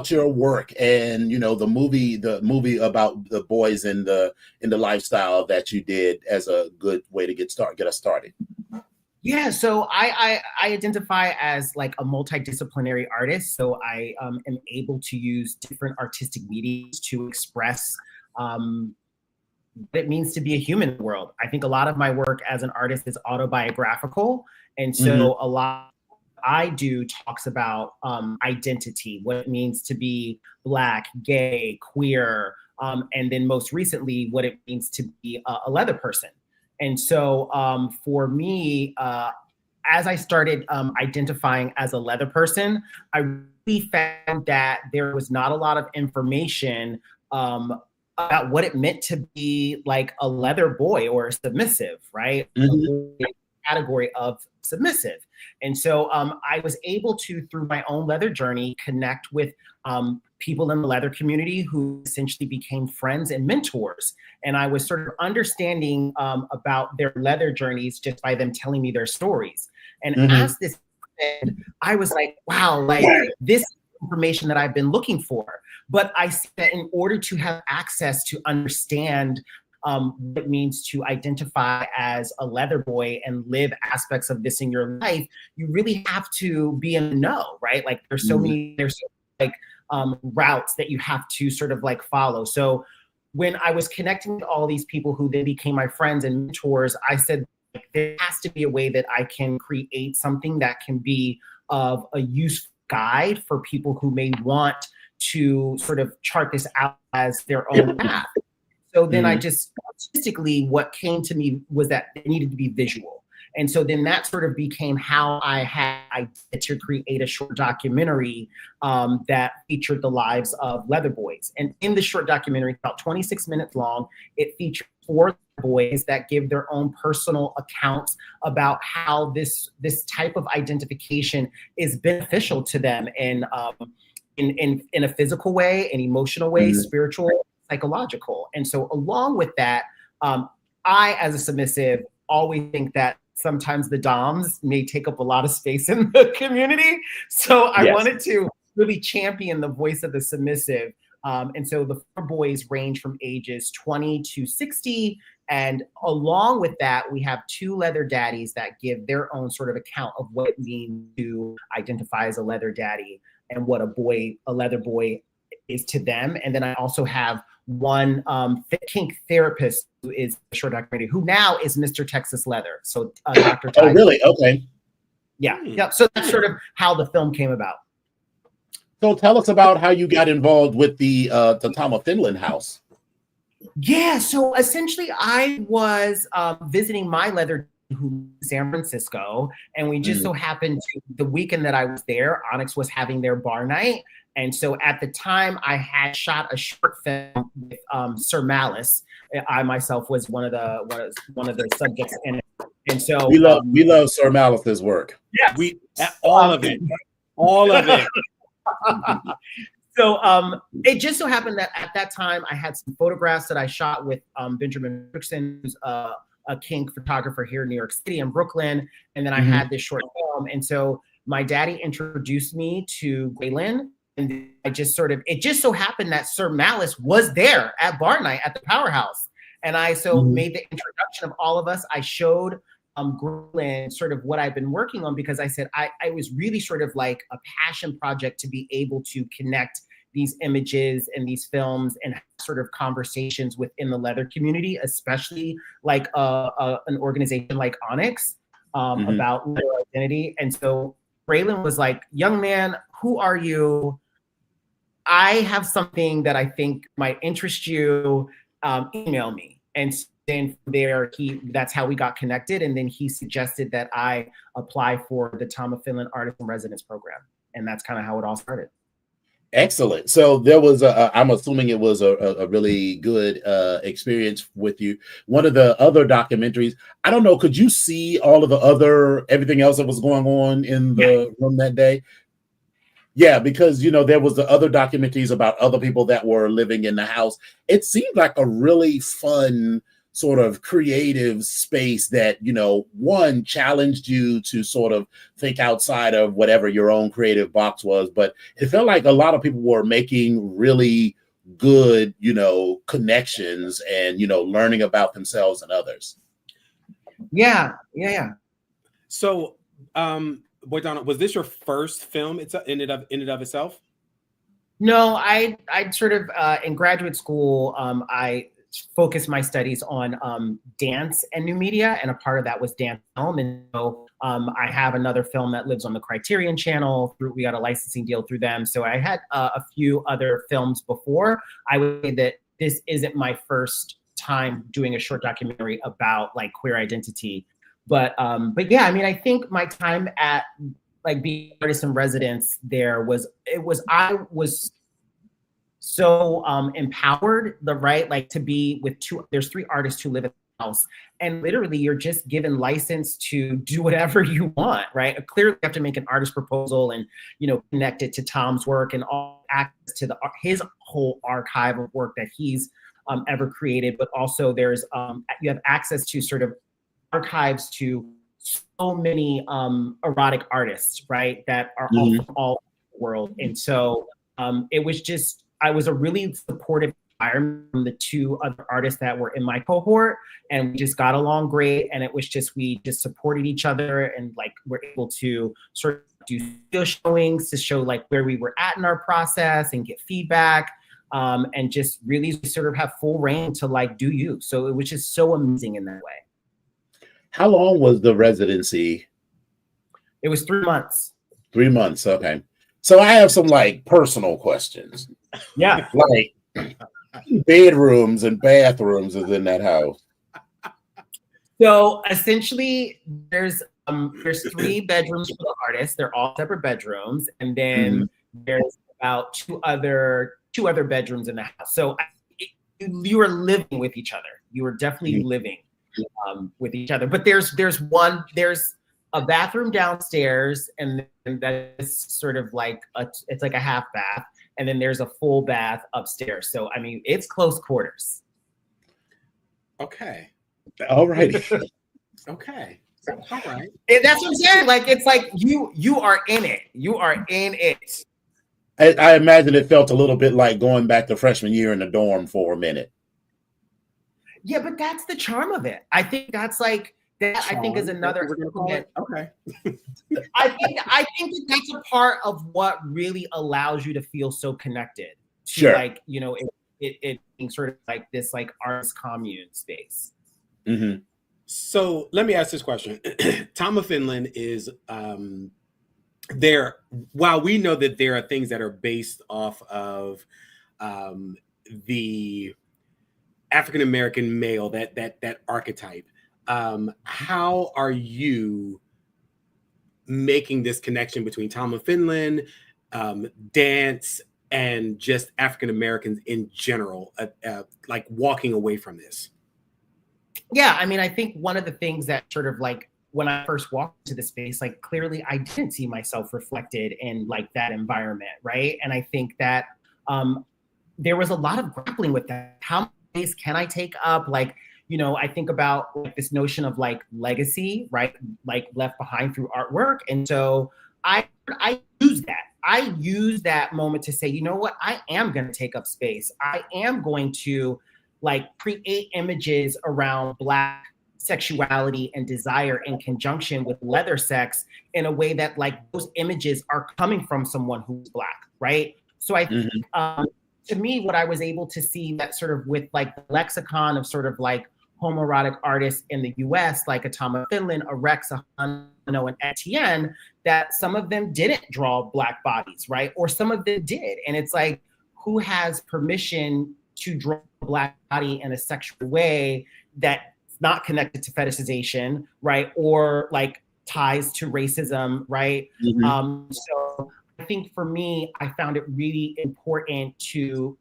your work and the movie about the boys in the lifestyle that you did as a good way to get us started. Yeah, so I identify as like a multidisciplinary artist. So I am able to use different artistic mediums to express what it means to be a human in the world. I think a lot of my work as an artist is autobiographical. And so a lot I do talks about identity, what it means to be Black, gay, queer, and then most recently, what it means to be a leather person. And so for me, as I started identifying as a leather person, I really found that there was not a lot of information about what it meant to be like a leather boy or a submissive, right? Mhm. A category of submissive. And so I was able to, through my own leather journey, connect with people in the leather community who essentially became friends and mentors. And I was sort of understanding about their leather journeys just by them telling me their stories. And as this happened, I was like, wow, like this information that I've been looking for. But I see that in order to have access to understand what it means to identify as a leather boy and live aspects of this in your life, you really have to be in the know, right? Like there's so many, routes that you have to sort of like follow. So when I was connecting with all these people who then became my friends and mentors, I said, there has to be a way that I can create something that can be of a useful guide for people who may want to sort of chart this out as their own path. So then I just, artistically, what came to me was that it needed to be visual. And so then that sort of became how I to create a short documentary that featured the lives of leather boys. And in the short documentary, about 26 minutes long, it featured 4 boys that give their own personal accounts about how this type of identification is beneficial to them in a physical way, an emotional way, spiritual, psychological. And so along with that, I, as a submissive, always think that sometimes the DOMs may take up a lot of space in the community. So I wanted to really champion the voice of the submissive. And so the 4 boys range from ages 20 to 60. And along with that, we have 2 leather daddies that give their own sort of account of what it means to identify as a leather daddy and what a leather boy is to them. And then I also have one kink therapist who is a short documentary, who now is Mr. Texas Leather. So Dr. Ty. Oh, really? Okay. Yeah. Yeah. So that's sort of how the film came about. So tell us about how you got involved with the Tama Finland house. Yeah. So essentially, I was visiting my leather who San Francisco, and we just so happened to, the weekend that I was there, Onyx was having their bar night. And so at the time, I had shot a short film with Sir Malice. I myself was one of the subjects in it. And so we love Sir Malice's work. Yeah, all of it. So it just so happened that at that time I had some photographs that I shot with Benjamin Hendrickson, who's a kink photographer here in New York City and Brooklyn. And then I had this short film. And so my daddy introduced me to Graylin. And it just so happened that Sir Malice was there at bar night at the Powerhouse. And I made the introduction of all of us. I showed Graylin sort of what I've been working on, because I said I was really sort of like a passion project to be able to connect these images and these films and sort of conversations within the leather community, especially like an organization like Onyx about leather identity. And so Graylin was like, young man, who are you? I have something that I think might interest you. Email me. And then from there, that's how we got connected. And then he suggested that I apply for the Tama Finland Artist in Residence program. And that's kind of how it all started. Excellent. So there was I'm assuming it was a really good experience with you. One of the other documentaries, I don't know, could you see all of everything else that was going on in the room that day? Yeah, because, there was the other documentaries about other people that were living in the house. It seemed like a really fun sort of creative space that, one, challenged you to sort of think outside of whatever your own creative box was. But it felt like a lot of people were making really good, connections and, learning about themselves and others. Yeah. So, Boy Donald, was this your first film? It's in and of itself? No, I sort of in graduate school, I focused my studies on dance and new media, and a part of that was dance film. And so I have another film that lives on the Criterion channel. We got a licensing deal through them. So I had a few other films before. I would say that this isn't my first time doing a short documentary about like queer identity. But yeah, I mean, I think my time at like being artist in residence there I was so empowered, like to be with there's 3 artists who live in the house, and literally you're just given license to do whatever you want, right? Clearly you have to make an artist proposal and, you know, connect it to Tom's work and all access to his whole archive of work that he's ever created. But also there's you have access to sort of archives to so many erotic artists, right, that are all from all over the world. And so it was just, I was a really supportive environment from the 2 other artists that were in my cohort, and we just got along great. And it was just, we just supported each other, and like we're able to sort of do video showings to show like where we were at in our process and get feedback, and just really sort of have full reign to like do you. So it was just so amazing in that way. How long was the residency? It was 3 months. 3 months. Okay. So I have some like personal questions. Yeah. Like bedrooms and bathrooms is in that house. So essentially there's 3 bedrooms for the artists. They're all separate bedrooms. And then there's about two other bedrooms in the house. So you were living with each other. You were definitely living with each other. But there's a bathroom downstairs, and that's sort of like it's like a half bath, and then there's a full bath upstairs. So I mean, it's close quarters. Okay. All righty. Okay. All right. And that's what I'm saying. Like it's like you are in it. You are in it. I imagine it felt a little bit like going back to freshman year in the dorm for a minute. Yeah, but that's the charm of it. I think that's like that. Charm, I think is another. Okay. I think that's a part of what really allows you to feel so connected. To, sure. Like, you know, it being sort of like this like artist commune space. Mm-hmm. So let me ask this question. Tom of Finland is there. While we know that there are things that are based off of the African American male, that archetype, how are you making this connection between Tom of Finland, dance, and just African Americans in general, like walking away from this? Yeah, I mean, I think one of the things that sort of like when I first walked into the space, like clearly I didn't see myself reflected in like that environment, right? And I think that there was a lot of grappling with that. How much space can I take up? Like, you know, I think about like this notion of like legacy, right? Like left behind through artwork. And so I use that. I use that moment to say, you know what? I am going to take up space. I am going to like create images around Black sexuality and desire in conjunction with leather sex in a way that like those images are coming from someone who's Black, right? So I think to me, what I was able to see that sort of with like the lexicon of sort of like homoerotic artists in the US, like a Tom of Finland, a Rex, a Hano, and Etienne, that some of them didn't draw Black bodies, right? Or some of them did. And it's like, who has permission to draw a Black body in a sexual way that's not connected to fetishization, right? Or like ties to racism, right? So I think for me, I found it really important to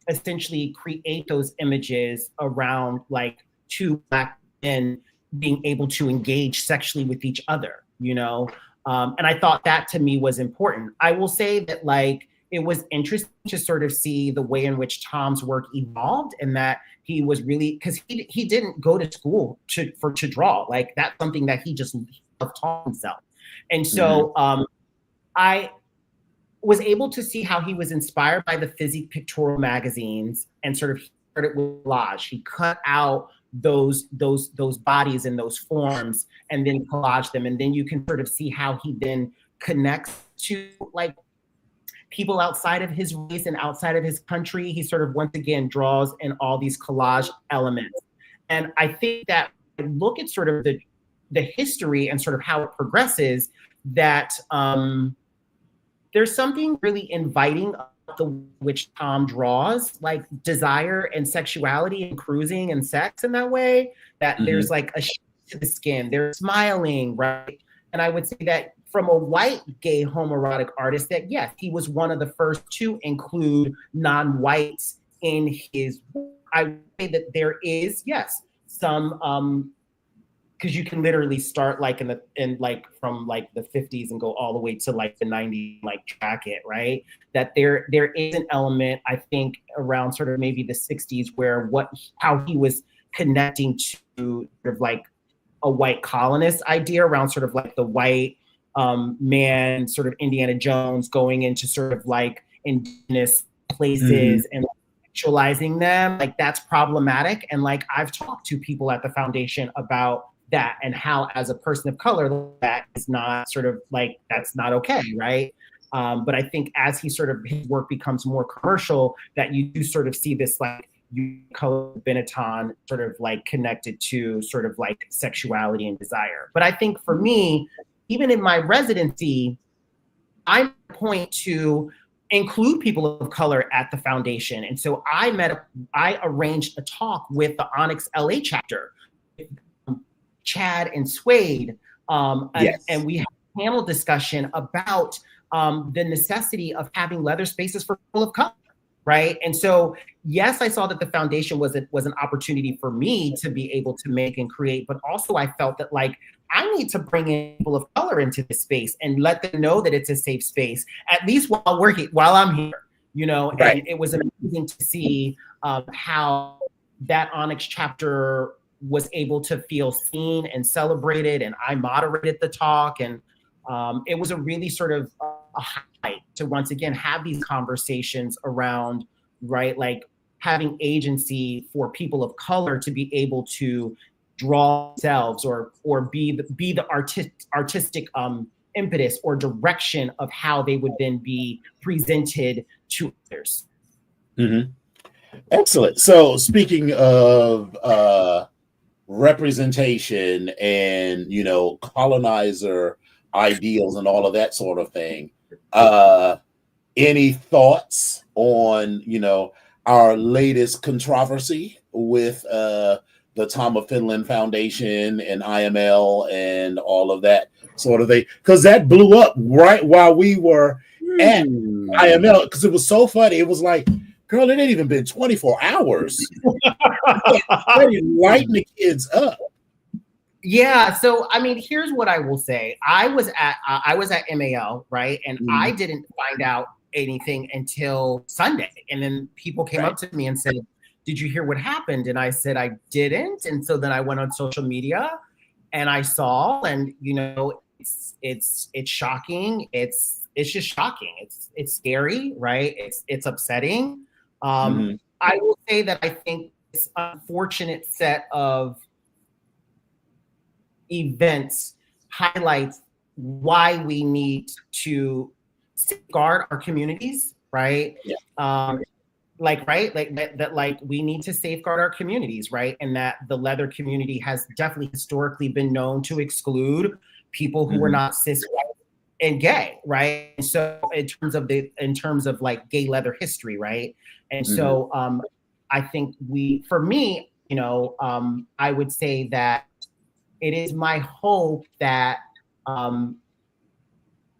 essentially create those images around like 2 Black men being able to engage sexually with each other, you know? And I thought that to me was important. I will say that like, it was interesting to sort of see the way in which Tom's work evolved, and that he was really, because he didn't go to school to draw. Like that's something that he just taught himself. And so I was able to see how he was inspired by the physique pictorial magazines and sort of started with collage. He cut out those bodies and those forms and then collage them. And then you can sort of see how he then connects to like people outside of his race and outside of his country. He sort of once again draws in all these collage elements. And I think that look at sort of the history and sort of how it progresses, that there's something really inviting about the which Tom draws, like desire and sexuality and cruising and sex in that way, that there's like a to the skin, they're smiling, right? And I would say that from a white gay homoerotic artist, that yes, he was one of the first to include non-whites in his work. I would say that there is, yes, some because you can literally start like from like the 50s and go all the way to like the 90s, like track it, right? That there is an element, I think, around sort of maybe the 60s where how he was connecting to sort of like a white colonist idea around sort of like the white man, sort of Indiana Jones going into sort of like indigenous places and sexualizing them. Like that's problematic. And like I've talked to people at the foundation about that and how as a person of color, that is not sort of like, that's not okay, right? But I think as his work becomes more commercial, that you do sort of see this like color Benetton sort of like connected to sort of like sexuality and desire. But I think for me, even in my residency, I point to include people of color at the foundation. And so I arranged a talk with the Onyx LA chapter, Chad and Suede, and we had a panel discussion about the necessity of having leather spaces for people of color, right? And so, yes, I saw that the foundation was an opportunity for me to be able to make and create, but also I felt that like I need to bring in people of color into this space and let them know that it's a safe space, at least while I'm here, you know. Right. And it was amazing to see how that Onyx chapter was able to feel seen and celebrated, and I moderated the talk, and it was a really sort of a highlight to once again have these conversations around, right, like having agency for people of color to be able to draw themselves or be the artistic impetus or direction of how they would then be presented to others. Excellent. So speaking of representation and, you know, colonizer ideals and all of that sort of thing, any thoughts on, you know, our latest controversy with the Tom of Finland Foundation and IML and all of that sort of thing? Because that blew up right while we were at IML, because it was so funny. It was like, girl, it ain't even been 24 hours. Lighting the kids up. Yeah. So, I mean, here's what I will say. I was at MAL, right? And I didn't find out anything until Sunday. And then people came up to me and said, did you hear what happened? And I said, I didn't. And so then I went on social media and I saw, and, you know, it's shocking. It's just shocking. It's scary, right? It's upsetting. I will say that I think this unfortunate set of events highlights why we need to safeguard our communities, right? Yeah. Like we need to safeguard our communities, right? And that the leather community has definitely historically been known to exclude people who were not cis white and gay, right? And so in terms of like gay leather history, right? And so I think for me, you know, I would say that it is my hope that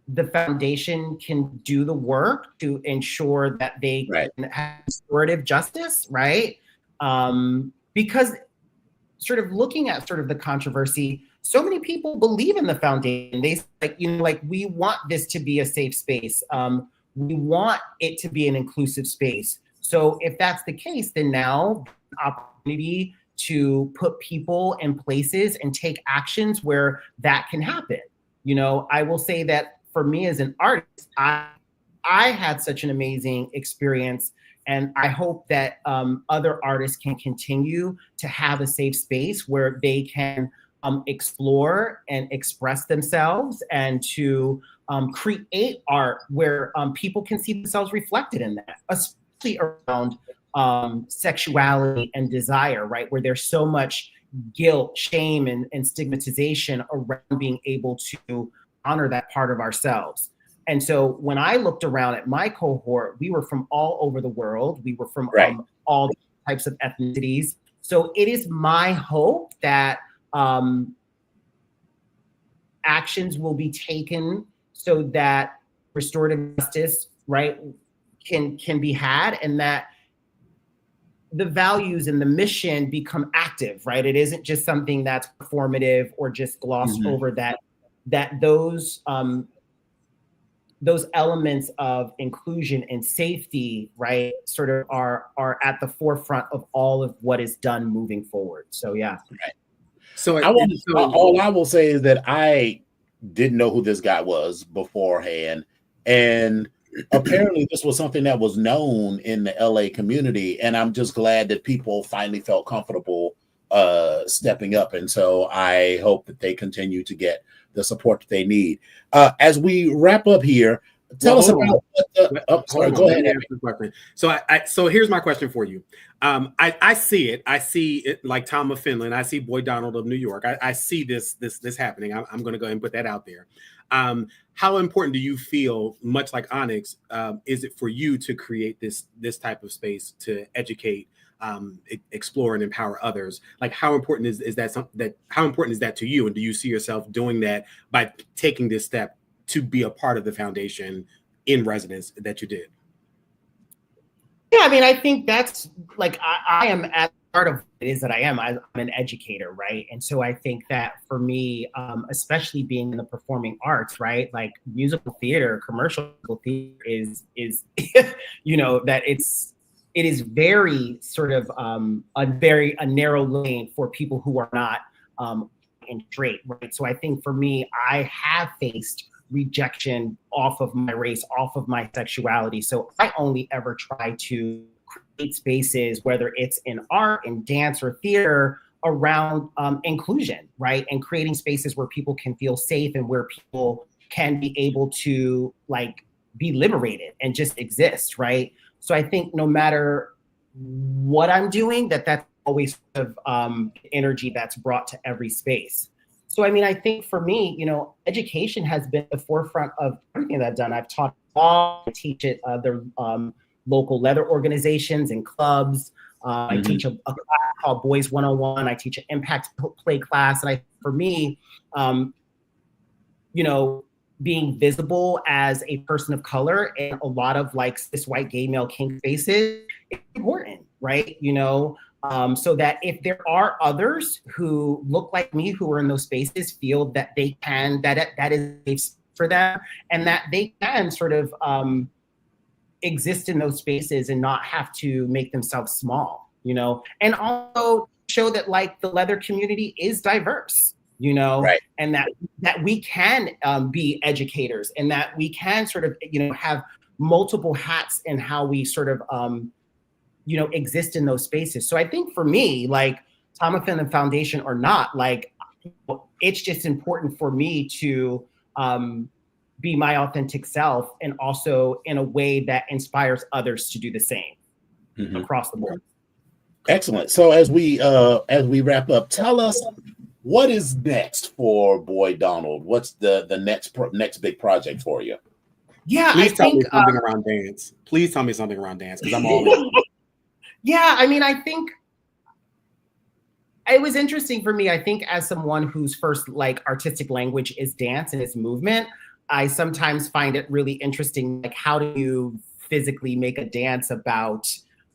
the foundation can do the work to ensure that they can have restorative justice, right? Because sort of looking at sort of the controversy, so many people believe in the foundation. They like, you know, like we want this to be a safe space. We want it to be an inclusive space. So if that's the case, then now opportunity to put people in places and take actions where that can happen. You know, I will say that for me as an artist, I had such an amazing experience, and I hope that other artists can continue to have a safe space where they can explore and express themselves, and to create art where people can see themselves reflected in that, especially around sexuality and desire, right? Where there's so much guilt, shame, and stigmatization around being able to honor that part of ourselves. And so when I looked around at my cohort, we were from all over the world. We were from all types of ethnicities. So it is my hope that actions will be taken so that restorative justice, right, can be had, and that the values and the mission become active, right? It isn't just something that's performative or just glossed over, that those elements of inclusion and safety, right, sort of are at the forefront of all of what is done moving forward. So yeah. Right. So all I will say is that I didn't know who this guy was beforehand, and apparently this was something that was known in the LA community, and I'm just glad that people finally felt comfortable stepping up. And so I hope that they continue to get the support that they need. As we wrap up here, tell us about go ahead. So here's my question for you. I see it like Tom of Finland. I see Boy Donald of New York. I see this happening. I'm going to go ahead and put that out there. How important do you feel, much like Onyx, is it for you to create this type of space to educate, explore, and empower others? Like, how important is that? How important is that to you? And do you see yourself doing that by taking this step to be a part of the foundation in residence that you did? Yeah, I mean, I think that's like I am at part of it is that I'm an educator, right? And so I think that for me, especially being in the performing arts, right, like musical theater, commercial theater is you know, that it is very sort of a narrow lane for people who are not in straight, right? So I think for me, I have faced rejection off of my race, off of my sexuality. So I only ever try to create spaces, whether it's in art, in dance, or theater, around inclusion, right? And creating spaces where people can feel safe and where people can be able to like be liberated and just exist, right? So I think no matter what I'm doing, that's always sort of energy that's brought to every space. So, I mean, I think for me, you know, education has been the forefront of everything that I've done. I've taught law, I teach at other local leather organizations and clubs. I teach a class called Boys 101. I teach an impact play class. And for me, you know, being visible as a person of color in a lot of like cis white gay male kink spaces is important, right? You know, so that if there are others who look like me who are in those spaces, feel that they can, that is safe for them, and that they can sort of exist in those spaces and not have to make themselves small, you know, and also show that like the leather community is diverse, you know, right. And that we can be educators, and that we can sort of, you know, have multiple hats in how we sort of, you know, exist in those spaces. So I think for me, like Tom of Finland Foundation or not, like it's just important for me to be my authentic self, and also in a way that inspires others to do the same across the board. Excellent. So as we wrap up, tell us what is next for Boy Donald. What's the next big project for you? Yeah, please tell me something around dance. Please tell me something around dance, because I'm all in. Yeah, I mean, I think it was interesting for me. I think as someone whose first like artistic language is dance and is movement, I sometimes find it really interesting, like how do you physically make a dance about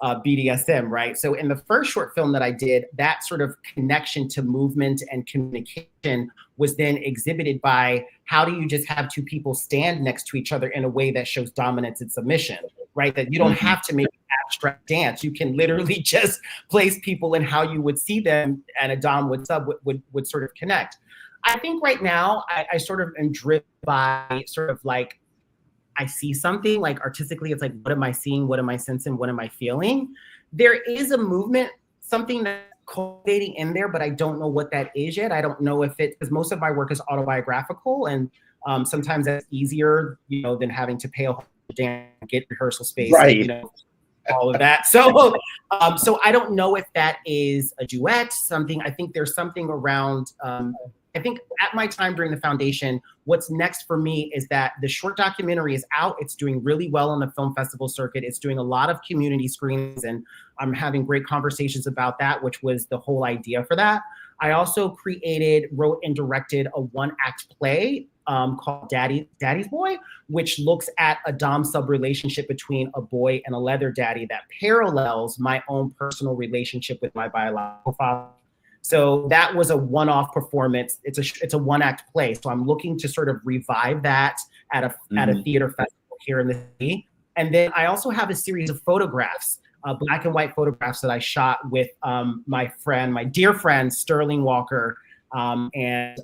BDSM, right? So in the first short film that I did, that sort of connection to movement and communication was then exhibited by how do you just have two people stand next to each other in a way that shows dominance and submission, right? That you don't have to make an abstract dance. You can literally just place people in how you would see them, and a dom would sub would sort of connect. I think right now I sort of am driven by sort of like, I see something like artistically, it's like, what am I seeing? What am I sensing? What am I feeling? There is a movement, something that's cultivating in there, but I don't know what that is yet. I don't know if because most of my work is autobiographical, and sometimes that's easier, you know, than having to pay a whole damn get rehearsal space, right? And, you know, all of that. So, so I don't know if that is a duet, something. I think there's something around. I think at my time during the foundation, what's next for me is that the short documentary is out. It's doing really well on the film festival circuit. It's doing a lot of community screenings, and I'm having great conversations about that, which was the whole idea for that. I also created, wrote, and directed a one-act play called Daddy's Boy, which looks at a dom-sub relationship between a boy and a leather daddy that parallels my own personal relationship with my biological father. So that was a one-off performance. It's a one-act play. So I'm looking to sort of revive that at a theater festival here in the city. And then I also have a series of photographs, black and white photographs that I shot with my dear friend Sterling Walker, and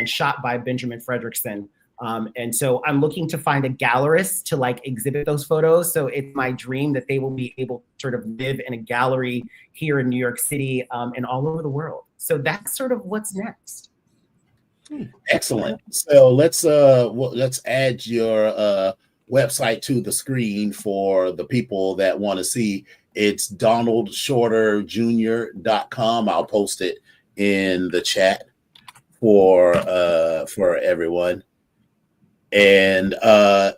shot by Benjamin Fredrickson. And so I'm looking to find a gallerist to like exhibit those photos. So it's my dream that they will be able to sort of live in a gallery here in New York City, and all over the world. So that's sort of what's next. Excellent. So let's add your website to the screen for the people that want to see. It's donaldshorterjr.com. I'll post it in the chat for everyone. And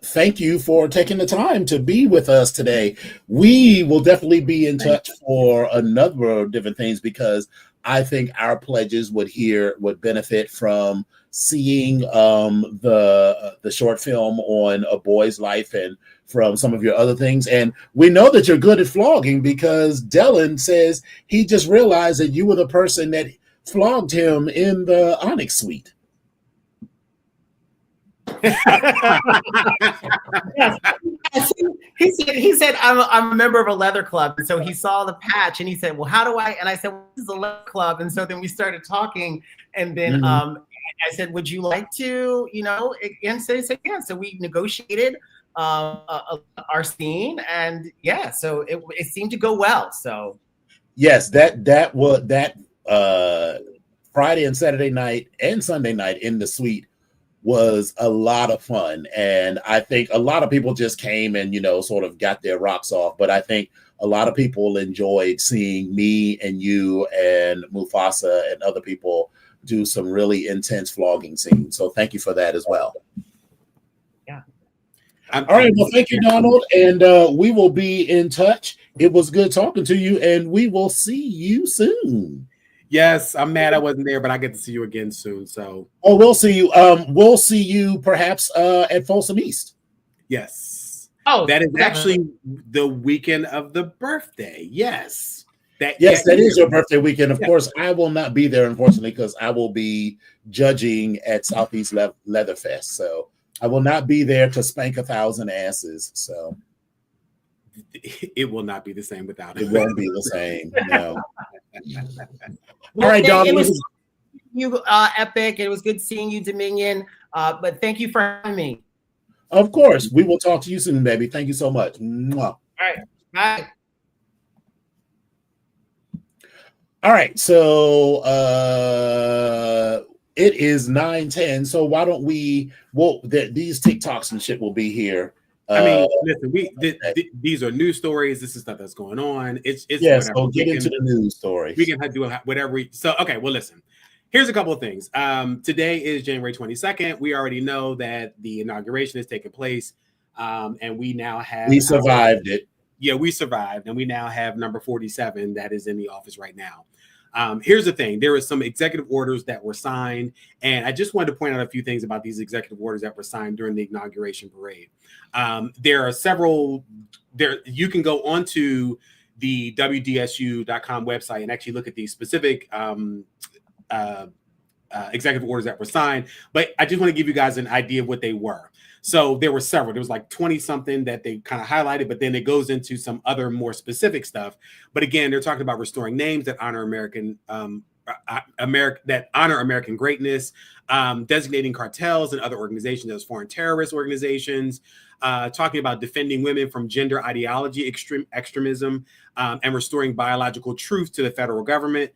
thank you for taking the time to be with us today. We will definitely be in touch for a number of different things, because I think our pledges would benefit from seeing the short film on a boy's life, and from some of your other things. And we know that you're good at flogging, because Dylan says he just realized that you were the person that flogged him in the Onyx suite. Yes. He said I'm a member of a leather club, and so he saw the patch and he said, well, how do I? And I said, well, this is a leather club. And so then we started talking, and then I said, would you like to, and so he said, yeah. So we negotiated our scene, and yeah, so it seemed to go well. So yes, that was Friday and Saturday night and Sunday night in the suite was a lot of fun. And I think a lot of people just came and, sort of got their rocks off. But I think a lot of people enjoyed seeing me and you and Mufasa and other people do some really intense flogging scenes. So thank you for that as well. Yeah. All right. Well, thank you, Donald. And we will be in touch. It was good talking to you, and we will see you soon. Yes, I'm mad I wasn't there, but I get to see you again soon. So, we'll see you. We'll see you perhaps at Folsom East. Yes. Oh, that is actually the weekend of the birthday. Yes. That is your birthday weekend. Of course, I will not be there, unfortunately, because I will be judging at Southeast Leatherfest. So I will not be there to spank 1,000 asses. So it will not be the same without it. It won't be the same. No. All right, Don. It was epic. It was good seeing you, Dominion. But thank you for having me. Of course. We will talk to you soon, baby. Thank you so much. Mwah. All right. Bye. All right. So it is 9:10. So why don't we? Well, these TikToks and shit will be here. Listen, these are news stories. This is stuff that's going on. It's yes. So get into the news stories. We can do whatever. Okay. Well, listen. Here's a couple of things. Today is January 22nd. We already know that the inauguration is taking place, and we now have. We survived it. Yeah, we survived, and we now have number 47 that is in the office right now. Here's the thing. There were some executive orders that were signed, and I just wanted to point out a few things about these executive orders that were signed during the inauguration parade. There are several there. You can go onto the WDSU.com website and actually look at these specific executive orders that were signed. But I just want to give you guys an idea of what they were. So there were several. There was like 20 something that they kind of highlighted, but then it goes into some other more specific stuff. But again, they're talking about restoring names that honor American greatness, designating cartels and other organizations as foreign terrorist organizations, talking about defending women from gender ideology, extremism, and restoring biological truth to the federal government,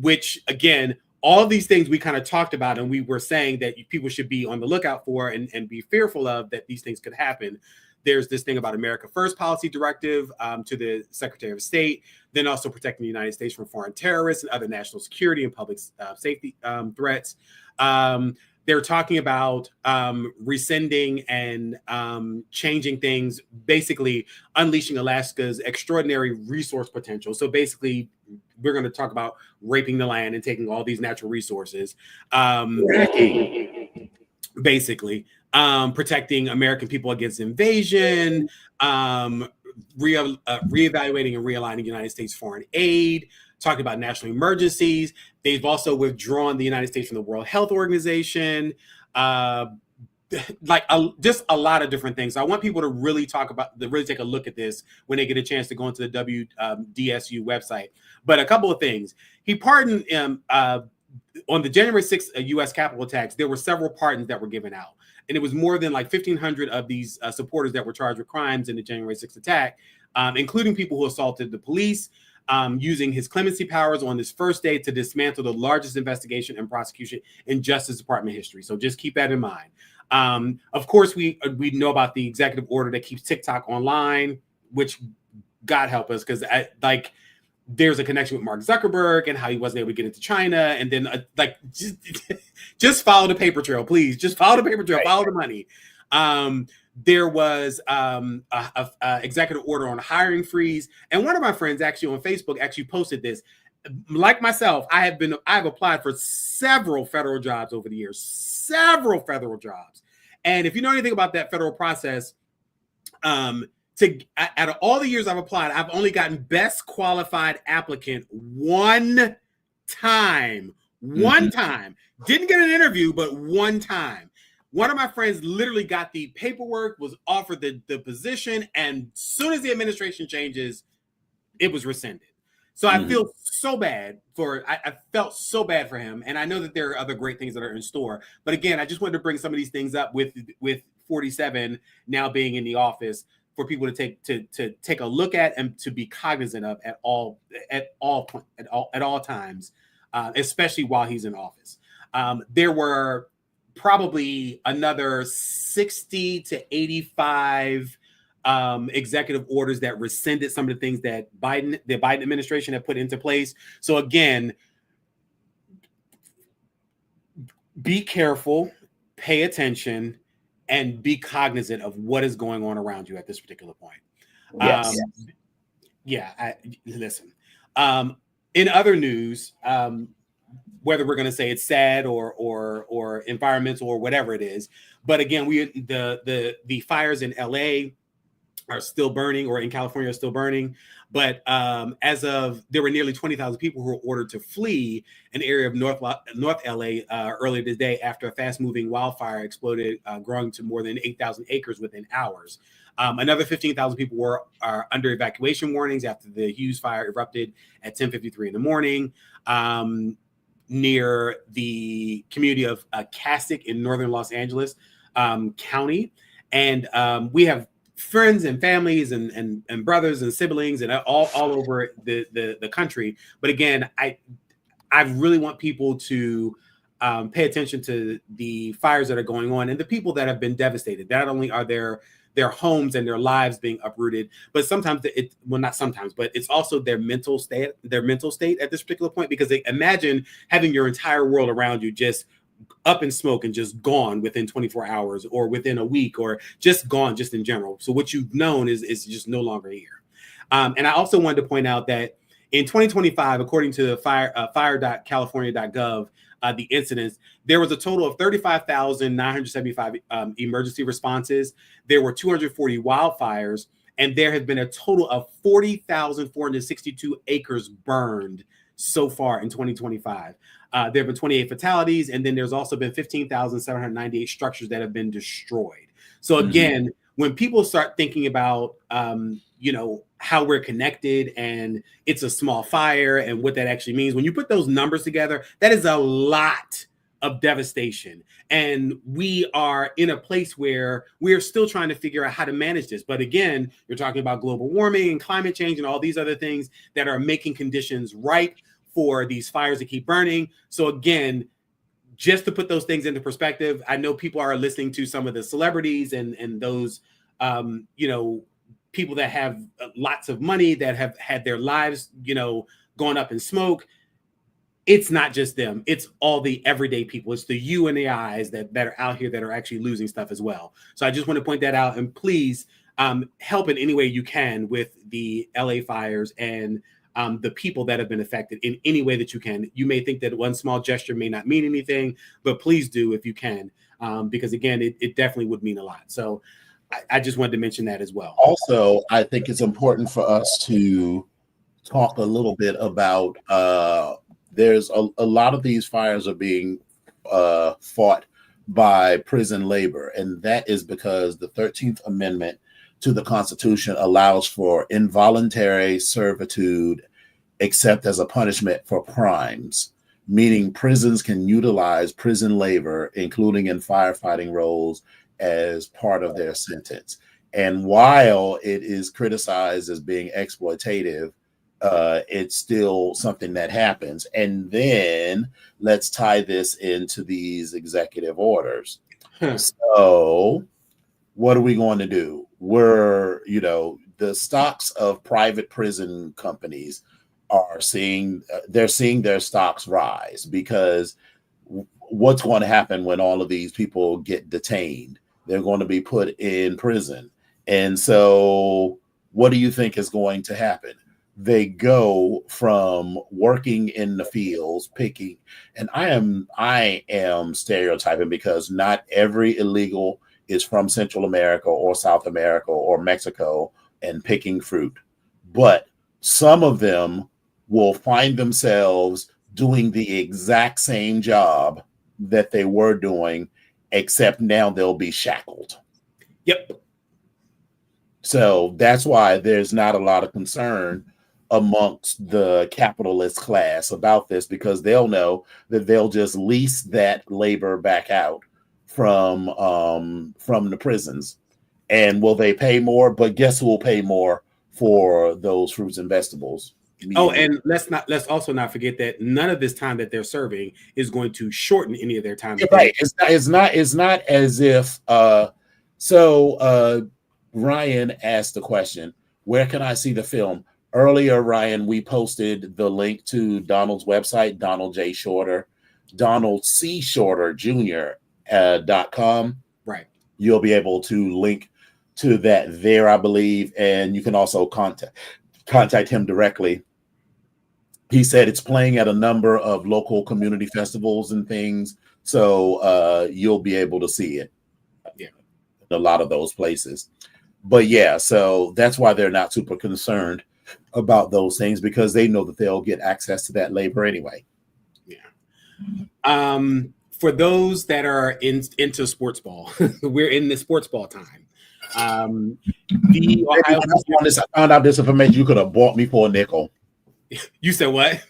which again, all of these things we kind of talked about, and we were saying that people should be on the lookout for and be fearful of that these things could happen. There's this thing about America First policy directive to the Secretary of State, then also protecting the United States from foreign terrorists and other national security and public safety threats. They're talking about rescinding and changing things, basically unleashing Alaska's extraordinary resource potential. So basically we're going to talk about raping the land and taking all these natural resources. Basically, protecting American people against invasion, reevaluating and realigning United States foreign aid, talking about national emergencies. They've also withdrawn the United States from the World Health Organization, just a lot of different things. So I want people to really take a look at this when they get a chance to go into the WDSU website. But a couple of things. He pardoned on the January 6th U.S. Capitol attacks. There were several pardons that were given out. And it was more than like 1,500 of these supporters that were charged with crimes in the January 6th attack, including people who assaulted the police, using his clemency powers on this first day to dismantle the largest investigation and prosecution in Justice Department history. So just keep that in mind. Of course, we know about the executive order that keeps TikTok online, which God help us, because there's a connection with Mark Zuckerberg and how he wasn't able to get into China. And then just follow the paper trail, please. Just follow the paper trail, follow the money. There was a executive order on a hiring freeze. And one of my friends actually on Facebook actually posted this. Like myself, I've applied for several federal jobs over the years, several federal jobs. And if you know anything about that federal process, out of all the years I've applied, I've only gotten best qualified applicant one time. One time. Didn't get an interview, but one time. One of my friends literally got the paperwork, was offered the position, and as soon as the administration changes, it was rescinded. So I feel so bad I felt so bad for him. And I know that there are other great things that are in store. But again, I just wanted to bring some of these things up with 47 now being in the office, for people to take a look at and to be cognizant of at all times, especially while he's in office. There were probably another 60 to 85 executive orders that rescinded some of the things that the Biden administration had put into place. So again, be careful, pay attention, and be cognizant of what is going on around you at this particular point. Yes. Listen. In other news, whether we're going to say it's sad or environmental or whatever it is, but again, the fires in LA are still burning, or in California are still burning. But as of, there were nearly 20,000 people who were ordered to flee an area of North LA earlier today after a fast-moving wildfire exploded, growing to more than 8,000 acres within hours. Another 15,000 people are under evacuation warnings after the Hughes fire erupted at 10:53 in the morning near the community of Casick in northern Los Angeles County. And we have friends and families and brothers and siblings and all over the country. But again, I really want people to pay attention to the fires that are going on and the people that have been devastated. Not only are their homes and their lives being uprooted, but sometimes not sometimes, but it's also their mental state at this particular point, because imagine having your entire world around you just up in smoke and just gone within 24 hours or within a week, or just gone just in general. So what you've known is just no longer here. And I also wanted to point out that in 2025, according to the fire.california.gov, the incidents, there was a total of 35,975 emergency responses. There were 240 wildfires, and there have been a total of 40,462 acres burned so far in 2025. There have been 28 fatalities, and then there's also been 15,798 structures that have been destroyed. So again, when people start thinking about, how we're connected and it's a small fire and what that actually means, when you put those numbers together, that is a lot of devastation. And we are in a place where we are still trying to figure out how to manage this. But again, you're talking about global warming and climate change and all these other things that are making conditions ripe for these fires to keep burning. So again, just to put those things into perspective, I know people are listening to some of the celebrities and those, people that have lots of money, that have had their lives, gone up in smoke. It's not just them. It's all the everyday people. It's the you and the I's that are out here that are actually losing stuff as well. So I just want to point that out, and please help in any way you can with the LA fires and the people that have been affected in any way that you can. You may think that one small gesture may not mean anything, but please do if you can, because again, it definitely would mean a lot. So I just wanted to mention that as well. Also, I think it's important for us to talk a little bit about there's a lot of these fires are being fought by prison labor, and that is because the 13th Amendment to the Constitution allows for involuntary servitude except as a punishment for crimes, meaning prisons can utilize prison labor, including in firefighting roles, as part of their sentence. And while it is criticized as being exploitative, it's still something that happens. And then let's tie this into these executive orders. So what are we going to do? The stocks of private prison companies are seeing their stocks rise, because what's going to happen when all of these people get detained? They're going to be put in prison. And so what do you think is going to happen? They go from working in the fields, picking, and I am stereotyping because not every illegal is from Central America or South America or Mexico and picking fruit, but some of them will find themselves doing the exact same job that they were doing, except now they'll be shackled. Yep. So that's why there's not a lot of concern amongst the capitalist class about this, because they'll know that they'll just lease that labor back out from the prisons. And will they pay more? But guess who will pay more for those fruits and vegetables? Oh, and let's also not forget that none of this time that they're serving is going to shorten any of their time. Right. It's not as if Ryan asked the question, where can I see the film? Earlier, Ryan, we posted the link to Donald's website, Donald C. Shorter Jr.com. Right. You'll be able to link to that there, I believe, and you can also contact him directly. He said it's playing at a number of local community festivals and things, so you'll be able to see it. Yeah, in a lot of those places. But yeah, so that's why they're not super concerned about those things, because they know that they'll get access to that labor anyway. Yeah. For those that are into sports ball, we're in the sports ball time. I found out this information, you could have bought me for a nickel. You said what?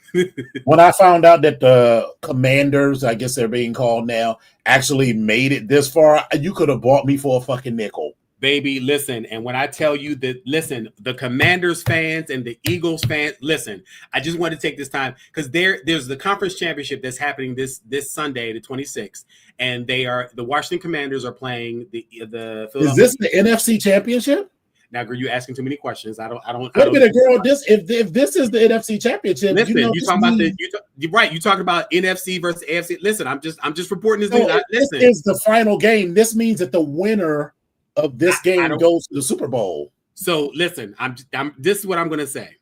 When I found out that the Commanders, I guess they're being called now, actually made it this far, you could have bought me for a fucking nickel. Baby, listen, and when I tell you that, listen, the Commanders fans and the Eagles fans, listen, I just want to take this time because there's the conference championship that's happening this Sunday, the 26th, and the Washington Commanders are playing the Philadelphia. Is this the NFC championship? Now, girl, you asking too many questions. I don't. Wait a minute, girl. If this is the NFC championship, listen, you talking about you're right. You talking about NFC versus AFC. Listen, I'm just reporting this. No, this is the final game. This means that the winner of this game goes to the Super Bowl. So listen, this is what I'm going to say.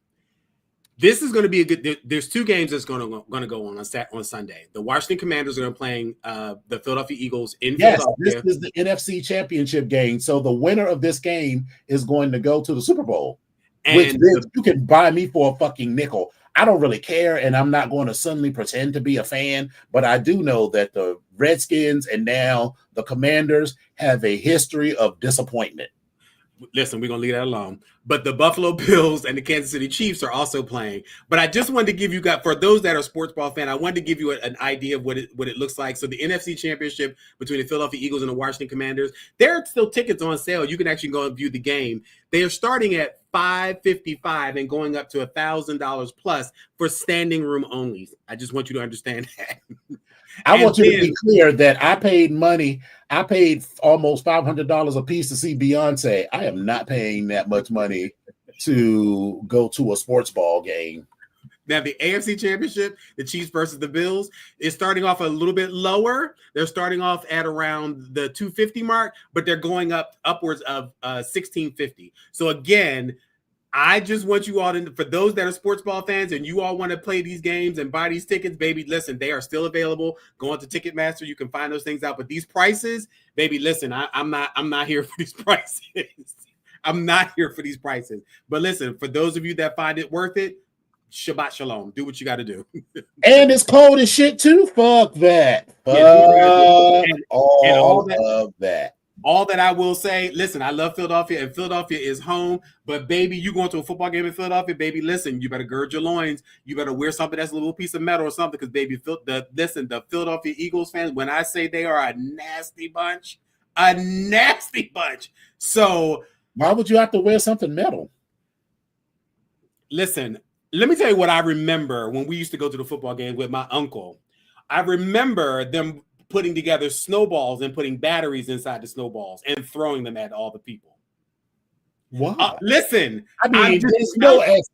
This is going to be a good. There's two games that's going to go on Sunday. The Washington Commanders are going to playing the Philadelphia Eagles in Philadelphia. This is the NFC Championship game. So the winner of this game is going to go to the Super Bowl. And you can buy me for a fucking nickel. I don't really care, and I'm not going to suddenly pretend to be a fan, but I do know that the Redskins and now the Commanders have a history of disappointment. Listen, we're going to leave that alone. But the Buffalo Bills and the Kansas City Chiefs are also playing. But I just wanted to give you guys, for those that are sports ball fan, I wanted to give you an idea of what it looks like. So the NFC Championship between the Philadelphia Eagles and the Washington Commanders, there are still tickets on sale. You can actually go and view the game. They are starting at $555 and going up to $1,000 plus for standing room only. I just want you to understand that. I want you to be clear that I paid money. I paid almost $500 a piece to see Beyonce. I am not paying that much money to go to a sports ball game. Now, the AFC Championship, the Chiefs versus the Bills, is starting off a little bit lower. They're starting off at around the $250 mark, but they're going upwards of $1,650. So again, I just want you all to, for those that are sports ball fans and you all want to play these games and buy these tickets, baby, listen, they are still available. Go on to Ticketmaster. You can find those things out. But these prices, baby, listen, I'm not here for these prices. I'm not here for these prices. But listen, for those of you that find it worth it, Shabbat Shalom. Do what you got to do. And it's cold as shit too. Fuck that. All of that. All that I will say, listen, I love Philadelphia, and Philadelphia is home. But baby, you going to a football game in Philadelphia, baby, listen, you better gird your loins. You better wear something that's a little piece of metal or something, because baby, the Philadelphia Eagles fans, when I say they are a nasty bunch. So why would you have to wear something metal? Listen, let me tell you what I remember when we used to go to the football game with my uncle. I remember them putting together snowballs and putting batteries inside the snowballs and throwing them at all the people. Wow. Listen, I mean,